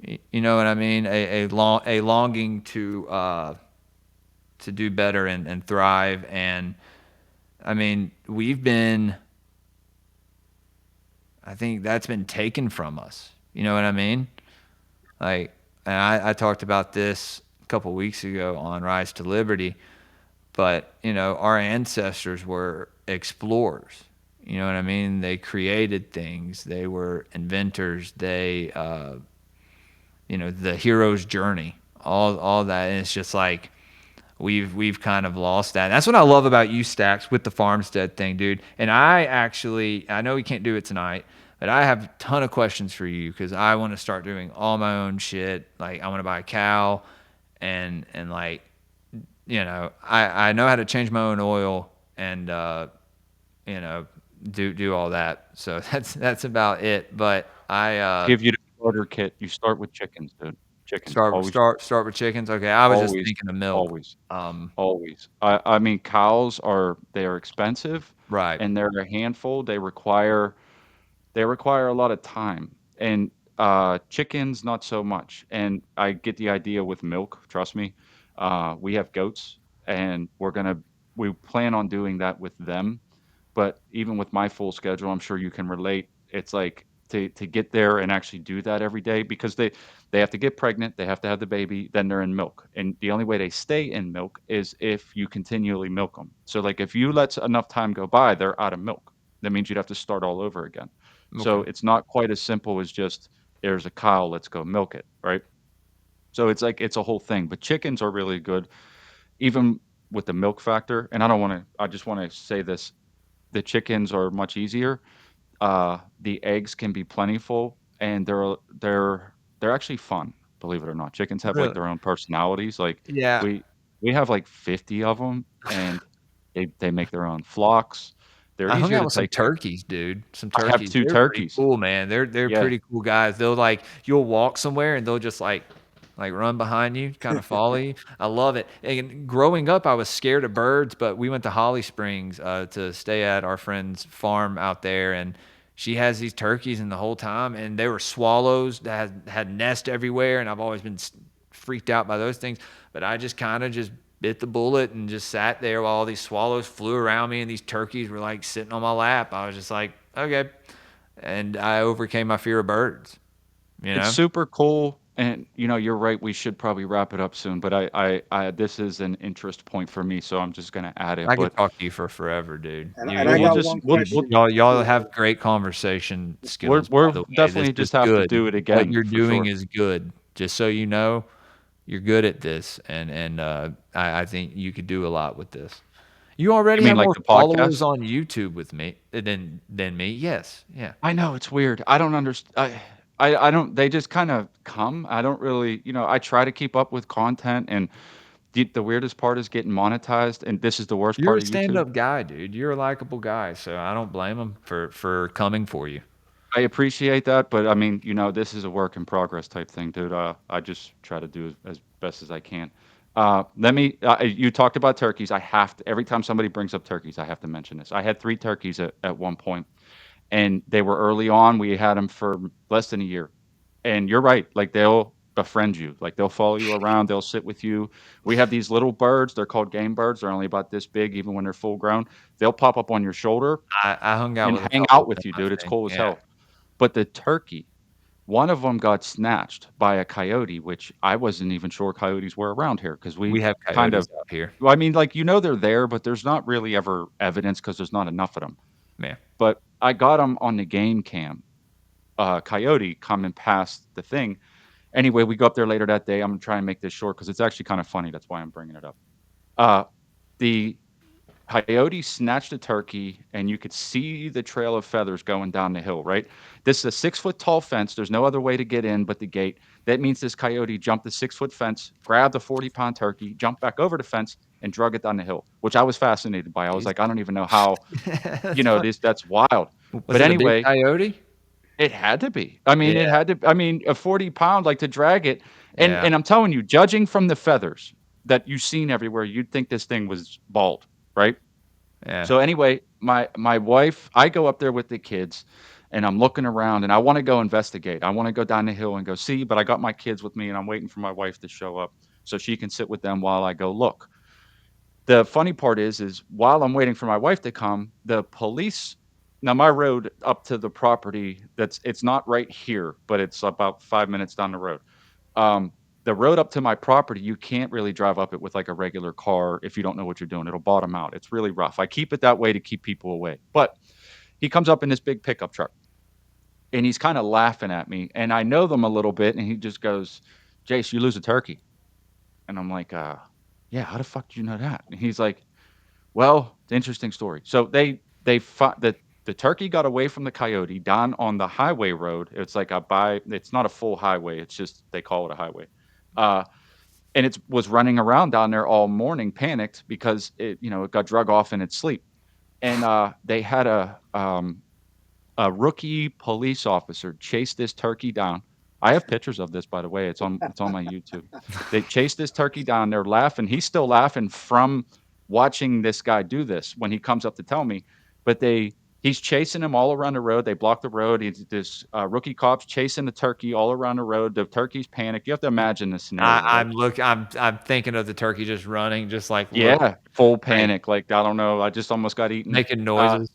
You know what I mean? A longing to do better and thrive. And I mean, I think that's been taken from us. You know what I mean? Like, and I talked about this a couple weeks ago on Rise to Liberty. But, our ancestors were explorers. You know what I mean? They created things. They were inventors. The hero's journey, all that. And it's just like we've kind of lost that. And that's what I love about you, Stacks, with the Farmstead thing, dude. And I know we can't do it tonight, but I have a ton of questions for you because I want to start doing all my own shit. Like I want to buy a cow and like I know how to change my own oil and you know, do all that. So that's about it. But I Give you the starter kit. You start with chickens, dude. Chickens. start Always start start with chickens. Okay, I was just always thinking of milk. always Um, always. I mean cows they're expensive right. and they're a handful. They require a lot of time. And chickens not so much. And I get the idea with milk, trust me. We have goats and we plan on doing that with them. But even with my full schedule, I'm sure you can relate. It's like to get there and actually do that every day because they have to get pregnant, they have to have the baby, then they're in milk. And the only way they stay in milk is if you continually milk them. So like if you let enough time go by, they're out of milk. That means you'd have to start all over again. So Okay. it's not quite as simple as just There's a cow, let's go milk it, right? So it's like it's a whole thing. But chickens are really good, even with the milk factor. And I don't want to. I just want to say this: the chickens are much easier. The eggs can be plentiful, and they're actually fun. Believe it or not, chickens have like Really? their own personalities. Like Yeah. we we have like 50 of them, and they make their own flocks. They're I hung easier out to with some take care of. turkeys, dude. Some I have turkeys. two They're pretty turkeys. cool, man. They're Yeah, pretty cool guys. They'll like you'll walk somewhere and they'll just like run behind you, kind of follow you. I love it. And growing up, I was scared of birds, but we went to Holly Springs to stay at our friend's farm out there, and she has these turkeys, and the whole time, and they were swallows that had nests everywhere, and I've always been freaked out by those things. But I just kind of just bit the bullet and just sat there while all these swallows flew around me and these turkeys were like sitting on my lap. I was just like, okay. And I overcame my fear of birds, you it's know? super cool. And you're right. We should probably wrap it up soon. But this is an interest point for me, so I'm just gonna add it. I could But talk to you for forever, dude. And but I we'll got just one we'll question Y'all for have great conversation we're skills, by we're the way. This definitely is just have to good. do it What again you're for doing sure. is good. Just so you know, you're good at this, and I think you could do a lot with this. You You already mean have like more the followers podcast? on YouTube with me than me. Yes, yeah. I know it's weird. I don't understand. I don't. They just kind of come. I don't really. I try to keep up with content, and the weirdest part is getting monetized. And this is the worst You're part a of YouTube. stand-up guy, dude. You're a likable guy, so I don't blame them for coming for you. I appreciate that, but I mean, this is a work in progress type thing, dude. I just try to do as best as I can. Let me. You talked about turkeys. I have to. Every time somebody brings up turkeys, I have to mention this. I had three turkeys at one point, and they were early on. We had them for less than a year. And you're right. Like they'll befriend you. Like they'll follow you around. They'll sit with you. We have these little birds. They're called game birds. They're only about this big, even when they're full grown. They'll pop up on your shoulder I hung out and with a hang couple out of them, with you, I dude. It's think. cool as Yeah, hell. But the turkey, one of them got snatched by a coyote, which I wasn't even sure coyotes were around here because we we have kind coyotes of, out here. well, I mean, like, they're there, but there's not really ever evidence because there's not enough of them. Man, But I got them on the game cam, coyote coming past the thing. Anyway, we go up there later that day. I'm gonna try and make this short because it's actually kind of funny. That's why I'm bringing it up. Uh, the coyote snatched a turkey, and you could see the trail of feathers going down the hill. Right. This is a 6 foot tall fence. There's no other way to get in but the gate. That means this coyote jumped the 6 foot fence, grabbed the 40-pound turkey, jumped back over the fence, and drug it down the hill, which I was fascinated by. I was he's like, I don't even know how. that's fun. That's wild. Was But it a big anyway, coyote? it had to be. I mean, it Yeah, had to. I mean, a 40-pound, like to drag it, and yeah, and I'm telling you, judging from the feathers that you've seen everywhere, you'd think this thing was bald, right? yeah. So anyway, my wife, I go up there with the kids, and I'm looking around, and I want to go investigate. I want to go down the hill and go see, but I got my kids with me, and I'm waiting for my wife to show up so she can sit with them while I go look. The funny part is while I'm waiting for my wife to come, the police. Now my road up to the property, it's not right here, but it's about 5 minutes down the road. Um, the road up to my property, you can't really drive up it with like a regular car if you don't know what you're doing. It'll bottom out. It's really rough. I keep it that way to keep people away. But he comes up in this big pickup truck, and he's kind of laughing at me, and I know them a little bit, and he just goes, "Jace, you lose a turkey." And I'm like, yeah, how the fuck do you know that? And he's like, well, it's an interesting story. So the turkey got away from the coyote down on the highway road. It's like it's not a full highway. It's just they call it a highway. Uh, and it was running around down there all morning, panicked because it got drug off in its sleep. And they had a rookie police officer chase this turkey down. I have pictures of this, by the way. It's on my YouTube. They chased this turkey down. They're laughing. He's still laughing from watching this guy do this when he comes up to tell me. But he's chasing him all around the road. They block the road. This rookie cop's chasing the turkey all around the road. The turkey's panicked. You have to imagine the scenario, right? I'm thinking of the turkey just running, just like look, Yeah, full like panic. Like I don't know. I just almost got eaten. making Uh, noises.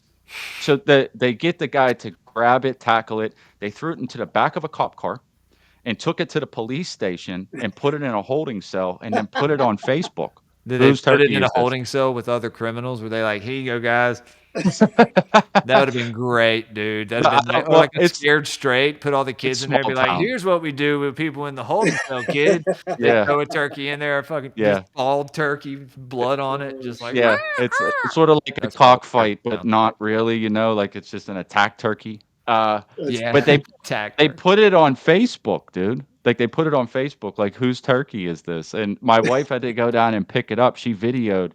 so they get the guy to grab it, tackle it. They threw it into the back of a cop car and took it to the police station and put it in a holding cell and then put it on Facebook. Did they Whose put it turkey in a is this? holding cell with other criminals? Were they like, here you go, guys? That would have been great, dude. That'd I have been like, don't, or well, like a scared straight. Put all the it's kids in there, small be like, town. "Here's what we do with people in the holding cell, kid." They Yeah, throw a turkey in there, fucking just yeah, bald turkey, blood on it, Oh just like. shit. yeah. It's sort of like a That's what it would cockfight, but sound like. not really. Like it's just an attack turkey. That's Yeah, But funny. they tactor. put it on Facebook, dude. Like they put it on Facebook. Like whose turkey is this? And my wife had to go down and pick it up. She videoed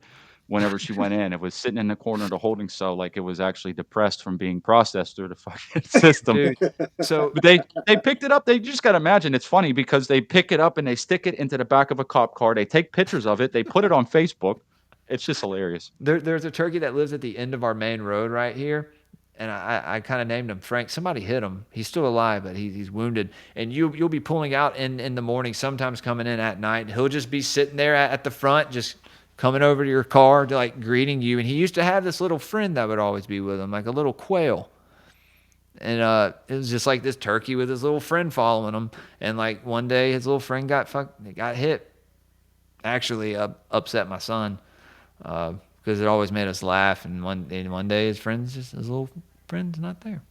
whenever she went in. It was sitting in the corner of the holding cell, like it was actually depressed from being processed through the fucking system. Dude. So But they picked it up. They just gotta imagine it's funny because they pick it up and they stick it into the back of a cop car. They take pictures of it. They put it on Facebook. It's just hilarious. there's a turkey that lives at the end of our main road right here, and I kind of named him Frank. Somebody hit him. He's still alive, but he's wounded. And you'll be pulling out in the morning, sometimes coming in at night. He'll just be sitting there at the front, just coming over to your car, to like greeting you. And he used to have this little friend that would always be with him, like a little quail. And it was just like this turkey with his little friend following him. And like one day, his little friend got hit. Actually, upset my son because it always made us laugh. And one day, his little friend's not there.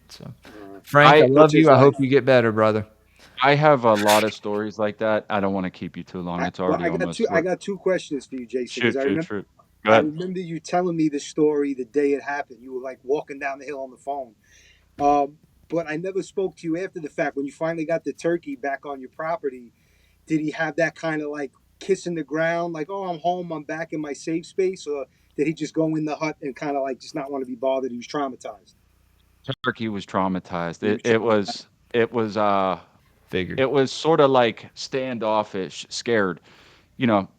So, Frank, I I love Such is you. I hope life. you get better, brother. I have a lot of stories like that. I don't wanna keep you too long. It's Well, already almost I what. got two questions for you, Jason, because Shoot, shoot, shoot. Go I ahead. remember you telling me the story the day it happened. You were like walking down the hill on the phone. Um, but I never spoke to you after the fact. When you finally got the turkey back on your property, did he have that kind of like kissing the ground, like, "Oh, I'm home, I'm back in my safe space," or did he just go in the hut and kind of like just not want to be bothered? He was traumatized. Turkey was traumatized. He was It traumatized. was it was, Figured. it was sorta like standoffish, scared.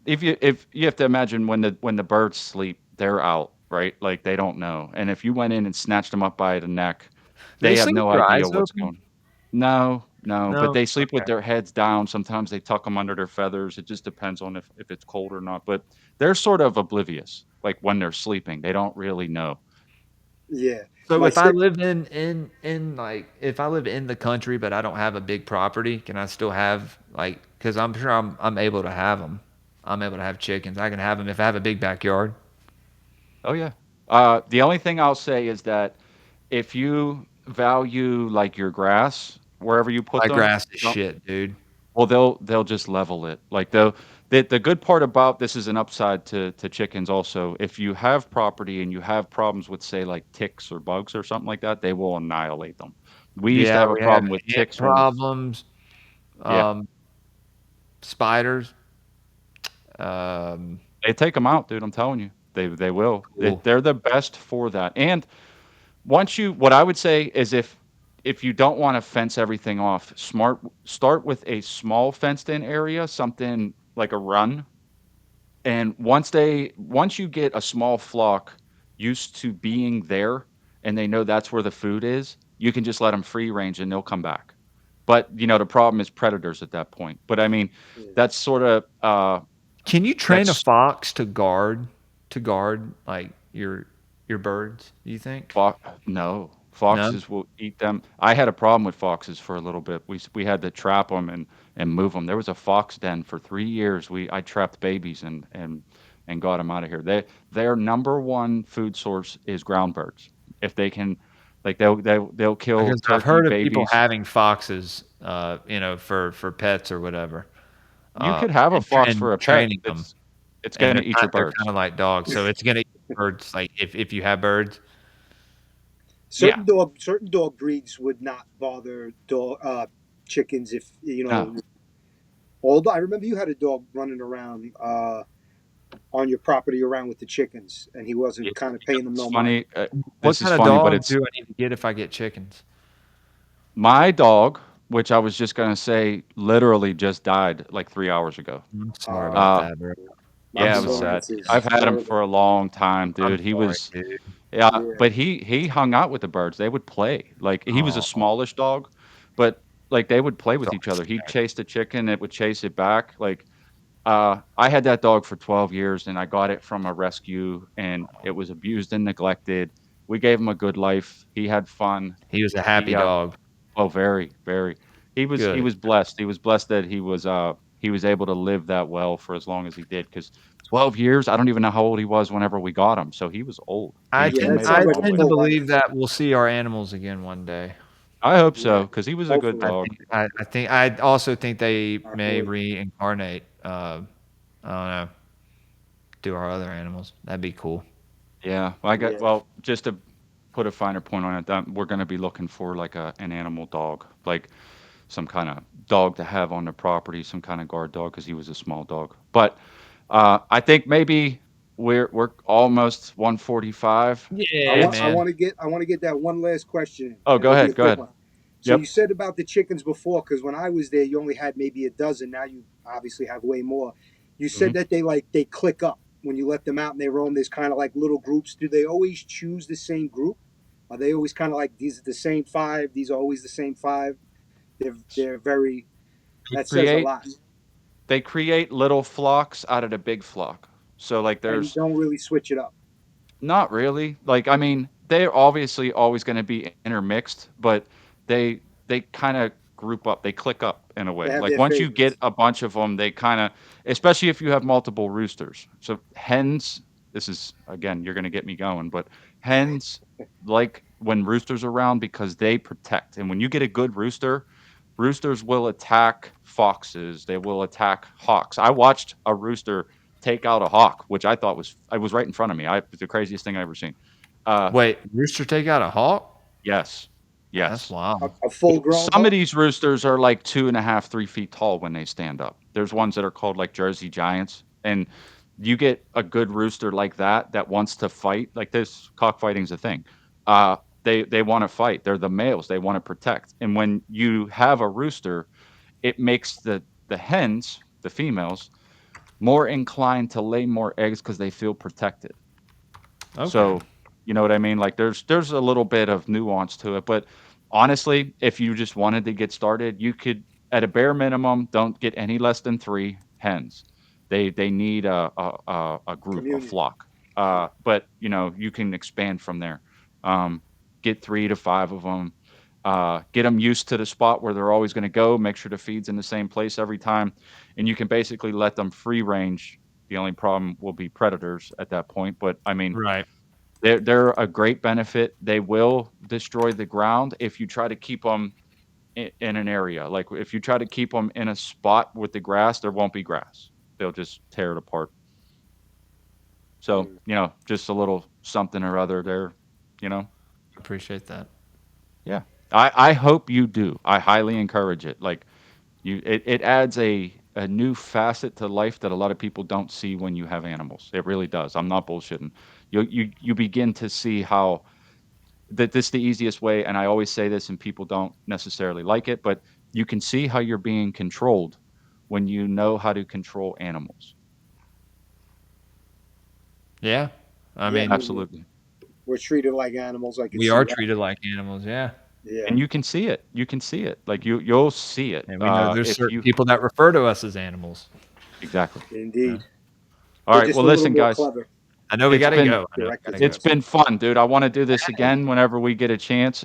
If you have to imagine when the birds sleep, they're out, right? Like, they don't know, and if you went in and snatched them up by the neck, They they have sleep with no their idea eyes what's open? going. No, no, but No. they sleep with Okay. their heads down. Sometimes they tuck them under their feathers. It just depends on if it's cold or not, but they're sort of oblivious, like, when they're sleeping, they don't really know. Yeah, So my if I sick. live in like if I live in the country but I don't have a big property, can I still have like because I'm sure I'm able to have them. I'm able to have chickens. I can have them if I have a big backyard. Oh, yeah. The only thing I'll say is that if you value, like, your grass wherever you put My them, grass is don't. shit, dude. Well, they'll just level it. Like, the good part about this is an upside to chickens also. If you have property and you have problems with, say, like, ticks or bugs or something like that, they will annihilate them. We used to Yeah, have a we have problem with ant ticks when the. problems, Yeah, um, spiders. Um, they take them out, dude, I'm telling you. They will. cool. They're the best for that, and once you what I would say is if you don't wanna fence everything off, start with a small fenced-in area, something like a run. And once you get a small flock used to being there and they know that's where the food is, you can just let them free range and they'll come back. But, the problem is predators at that point. But I mean, Yeah. that's sorta, Can you train a that's fox to guard like your birds? Do you think? fo no, No. foxes will eat them. I had a problem with foxes for a little bit. We had to trap them and move them. There was a fox den for 3 years. I trapped babies and got them out of here. Their number 1 food source is ground birds. If they can, like, they'll kill Because I've turkey heard of people babies. having foxes, for pets or whatever, You could have a fox and for a pet. training them, It's and gonna eat your they're birds. kinda like dogs, so it's gonna eat birds, like, if you have birds. Yeah. Certain dog breeds would not bother chickens if No. Although I remember you had a dog running around on your property around with the chickens, and he It wasn't kind of paying them it's no mind. funny, What this is kinda funny, but dog it's do I need to get if I get chickens? my dog, which I was just gonna say literally just died like 3 hours ago. I'm sorry about Uh, Uh, that, bro. my I'm yeah, it was sorry. sad. condolences. I've had him Terrible. for a long time, I'm dude. He sorry, was dude. Yeah, Yeah. but he hung out with the birds. They would play. Like, he was a Oh, smallish dog, but, like, they would play so with each other. He'd sad. chase the chicken, it would chase it back. Like, I had that dog for 12 years, and I got it from a rescue, and it was abused and neglected. We gave him a good life. He had fun. He was a He, happy dog. Oh, very, very. He Good. was blessed. He was blessed that he was able to live that well for as long as he did. Because 12 years. I don't even know how old he was whenever we got him. So he was old. I Yeah, He that tend made it sounds I all like the a way tend to full through. life. believe that we'll see our animals again one day. I hope Yeah, so because he was a good hopefully. dog. I also think they God may willing. reincarnate. I don't know, do our other animals. That'd be cool. Yeah. Well, Yeah. just to put a finer point on it, that we're going to be looking for like an animal dog, like some kind of dog to have on the property, some kind of guard dog because he was a small dog. But I think maybe we're almost 145. Yeah, man. I want to get that one last question in, Oh, and go it'll be ahead. a Go quick ahead. one. So you Yep. said about the chickens before, because when I was there, you only had maybe a dozen. Now you obviously have way more. You Hmm. said that they click up when you let them out and they roam. There's kind of like little groups. Do they always choose the same group? Are they always kind of like these are the same five? These are always the same five. They're very. They That says a create lot, they create little flocks out of the big flock. So like and there's don't really switch it up. not really. Like, I mean, they're obviously always going to be intermixed, but they kind of group up. They click up in a They way. have Like their once you get favorites. a bunch of them, they kind of, especially if you have multiple roosters. So hens, this is again, you're going to get me going, but hens like when roosters are around because they protect. And when you get a good rooster, roosters will attack foxes. They will attack hawks. I watched a rooster take out a hawk, which I was right in front of me. The craziest thing I ever seen. Uh, Wait, rooster take out a hawk? yes, That's yes. wild. A full Well, grown some of hawk. these roosters are like 2.5, 3 feet tall when they stand up. There's ones that are called like Jersey Giants, and you get a good rooster like that wants to fight. Like this, cockfighting's a thing. Uh, they want to fight. They're the males. They want to protect. And when you have a rooster, it makes the hens, the females, more inclined to lay more eggs because they feel protected. Okay. So, you know what I mean? Like there's a little bit of nuance to it, but honestly, if you just wanted to get started, you could at a bare minimum, don't get any less than 3 hens. They need a group, a Community. flock. But you know, you can expand from there. Um, get 3 to 5 of them. Get them used to the spot where they're always going to go. Make sure the feed's in the same place every time, and you can basically let them free range. The only problem will be predators at that point. But I mean, Right. they're a great benefit. They will destroy the ground if you try to keep them in an area. Like if you try to keep them in a spot with the grass, there won't be grass. They'll just tear it apart. So, Mm. you know, just a little something or other there, you know. Appreciate that. Yeah. I hope you do. I highly encourage it. Like it adds a new facet to life that a lot of people don't see when you have animals. It really does. I'm not bullshitting. You begin to see how that this the easiest way, and I always say this and people don't necessarily like it, but you can see how you're being controlled when you know how to control animals. Yeah. I Yeah, I mean, mean Absolutely. we're treated like animals. I could we see are that. treated like animals. Yeah. Yeah, And you can see it. You can see it. Like you'll see it. And we know there's If certain you people that refer to us as animals. exactly. You know? indeed. All They're right. just Well, a little listen, more guys. clever, I know we It's got to been go. I know we got to directed. go. it's been fun, dude. I want to do this again whenever we get a chance.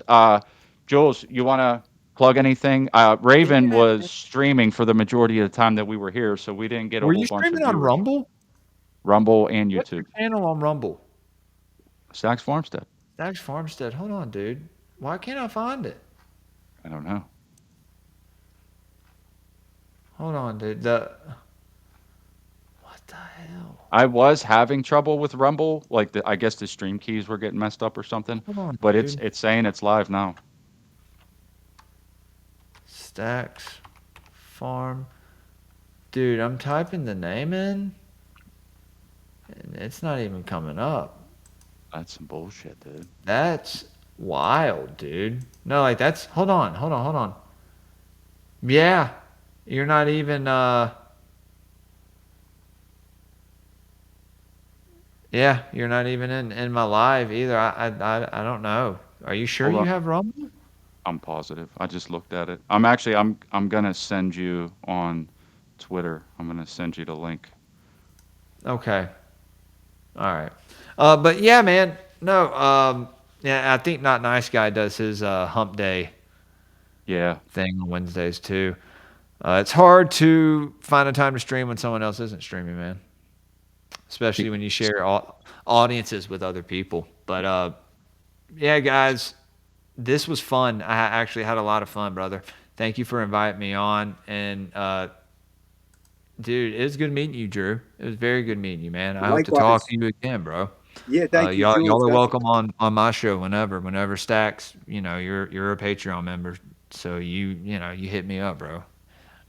Jules, you want to plug anything? Raven Yeah. was streaming for the majority of the time that we were here, so we didn't get a Were whole you bunch of streaming on viewers. Rumble? Rumble and What's your YouTube. channel on Rumble? Stacks Farmstead. Dax Farmstead. Hold on, dude. Why can't I find it? I don't know. Hold on, dude. What the hell? I was having trouble with Rumble, like I guess the stream keys were getting messed up or something, Hold on, but it's dude. it's saying it's live now. Stacks Farm. Dude, I'm typing the name in, and it's not even coming up. That's some bullshit, dude. That's wild, dude. No, like that's. Hold on. Yeah, you're not even. Yeah, you're not even in my live either. I don't know. Are you sure Hold you on. have Rumble? I'm positive. I just looked at it. I'm gonna send you on Twitter. I'm gonna send you the link. Okay. All right. But yeah, man. No. Yeah, I think Not Nice Guy does his Hump Day Yeah. thing on Wednesdays too. It's hard to find a time to stream when someone else isn't streaming, man. especially when you share audiences with other people. But yeah, guys, this was fun. I actually had a lot of fun, brother. Thank you for inviting me on. And dude, it was good meeting you, Drew. It was very good meeting you, man. I hope to talk Likewise. to you again, bro. Yeah, thank you, Y'all Jules. are Definitely. welcome on my show whenever Stacks. You're a Patreon member, so you hit me up, bro.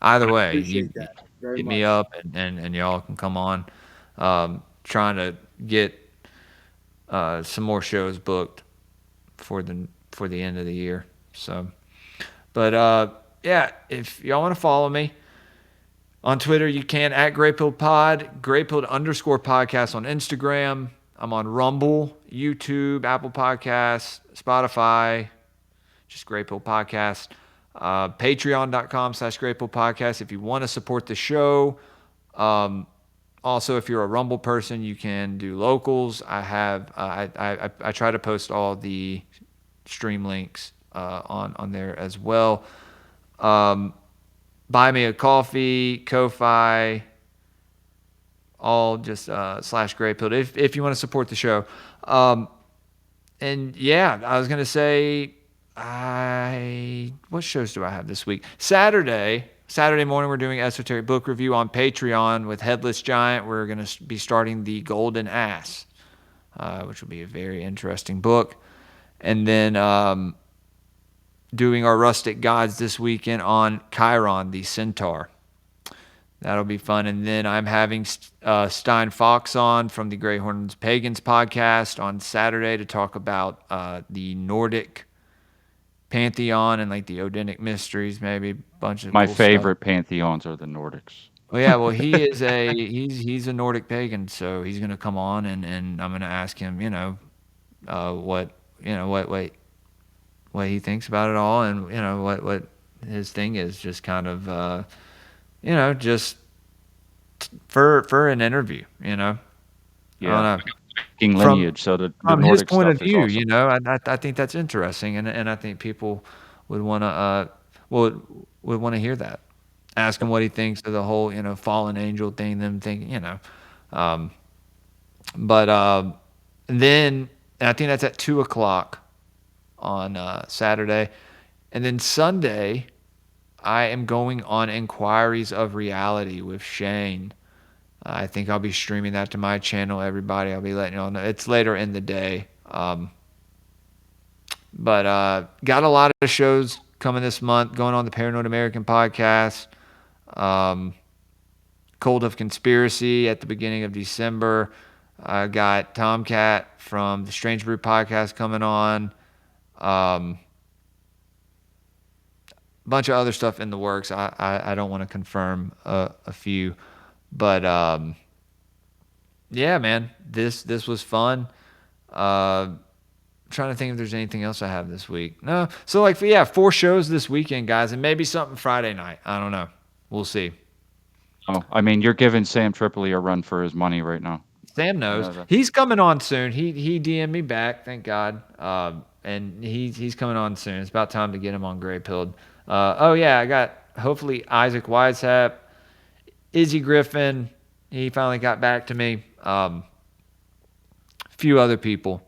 Either way, you Appreciate that very hit me much. up and y'all can come on. Trying to get some more shows booked for the end of the year. So, but yeah, if y'all want to follow me on Twitter, you can at greypilledpod, greypilled_podcast on Instagram. I'm on Rumble, YouTube, Apple Podcasts, Spotify, just Greypill Podcast. Patreon.com/Greypill Podcast if you want to support the show. Also, if you're a Rumble person, you can do locals. I try to post all the stream links on there as well. Buy me a coffee, Ko-fi, all just /Greypill if you want to support the show. And yeah, I was gonna say, what shows do I have this week? Saturday morning, we're doing esoteric book review on Patreon with Headless Giant. We're gonna be starting the Golden Ass, which will be a very interesting book. And then doing our Rustic Gods this weekend on Chiron, the Centaur. That'll be fun. And then I'm having Stein Fox on from the Greyhorns Pagans podcast on Saturday to talk about the Nordic pantheon and like the Odinic mysteries, maybe a bunch of My cool stuff. favorite pantheons are the Nordics. Well, yeah, well, he's a Nordic pagan, so he's gonna come on and I'm gonna ask him, what what he thinks about it all, and what his thing is, just kind of just for an interview. I don't Yeah, know. King From lineage. So the from his Nordic point of stuff is view, awesome. I think that's interesting, and I think people would want to would want to hear that. Ask him what he thinks of the whole fallen angel thing. Them thinking um, but then and I think that's at 2 o'clock on Saturday, and then Sunday I am going on Inquiries of Reality with Shane. I think I'll be streaming that to my channel, everybody. I'll be letting you all know. It's later in the day. But got a lot of shows coming this month, going on the Paranoid American podcast, Cult of Conspiracy at the beginning of December. I got Tomcat from the Strange Brew podcast coming on. A bunch of other stuff in the works. I don't want to confirm a few. But yeah, man, this was fun. Trying to think if there's anything else I have this week. No, so like yeah, 4 shows this weekend, guys, and maybe something Friday night. I don't know. We'll see. Oh, I mean, you're giving Sam Tripoli a run for his money right now. Sam I knows know that. he's coming on soon. He DM'd me back, thank God. And he's coming on soon. It's about time to get him on Gray Pilled. Oh yeah, I got hopefully Isaac Weishaupt, Izzy Griffin. He finally got back to me. A few other people.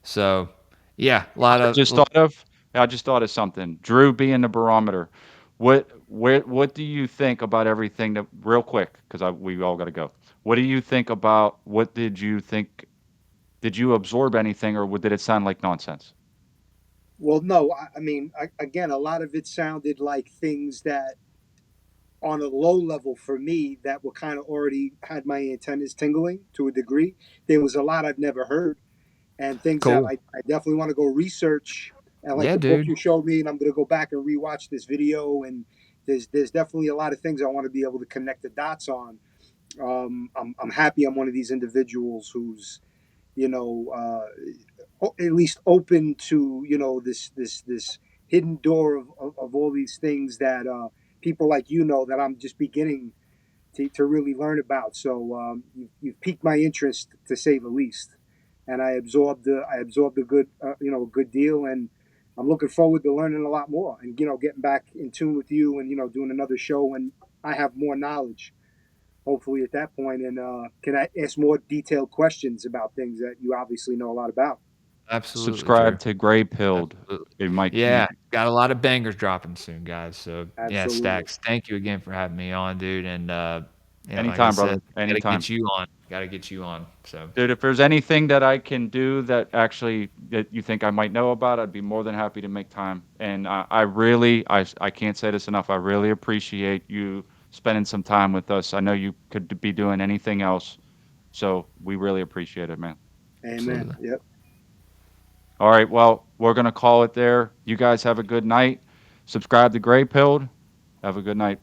So yeah, a lot I of just thought of I just thought of something. Drew being the barometer. What do you think about everything that real quick because we all got to go. What do you think about what did you think? Did you absorb anything or did it sound like nonsense? Well, no, I mean, again, a lot of it sounded like things that on a low level for me that were kind of already had my antennas tingling to a degree. There was a lot I've never heard and things that cool. I definitely want to go research. And like Yeah, the book dude. you showed me, and I'm going to go back and rewatch this video. And there's definitely a lot of things I want to be able to connect the dots on. I'm happy I'm one of these individuals who's you know at least open to this hidden door of all these things that people like that I'm just beginning to really learn about. So you've piqued my interest to say the least, and I absorbed a good a good deal, and I'm looking forward to learning a lot more and getting back in tune with you and doing another show when I have more knowledge. hopefully at that point, and can I ask more detailed questions about things that you obviously know a lot about. Absolutely, Drew. Subscribe to Gray Pilled. Absolutely. It might Yeah, keep got a lot of bangers dropping soon, guys. So yeah, Absolutely. Stacks, thank you again for having me on, dude. And like I anytime, said, brother. gotta Anytime. get you on. Gotta get you on. So Dude, if there's anything that I can do that actually that you think I might know about, I'd be more than happy to make time. And I really, I can't say this enough. I really appreciate you spending some time with us. I know you could be doing anything else, so we really appreciate it, man. Amen. absolutely. Yep. All right, well, we're gonna call it there. You guys have a good night. Subscribe to Gray Pilled. Have a good night.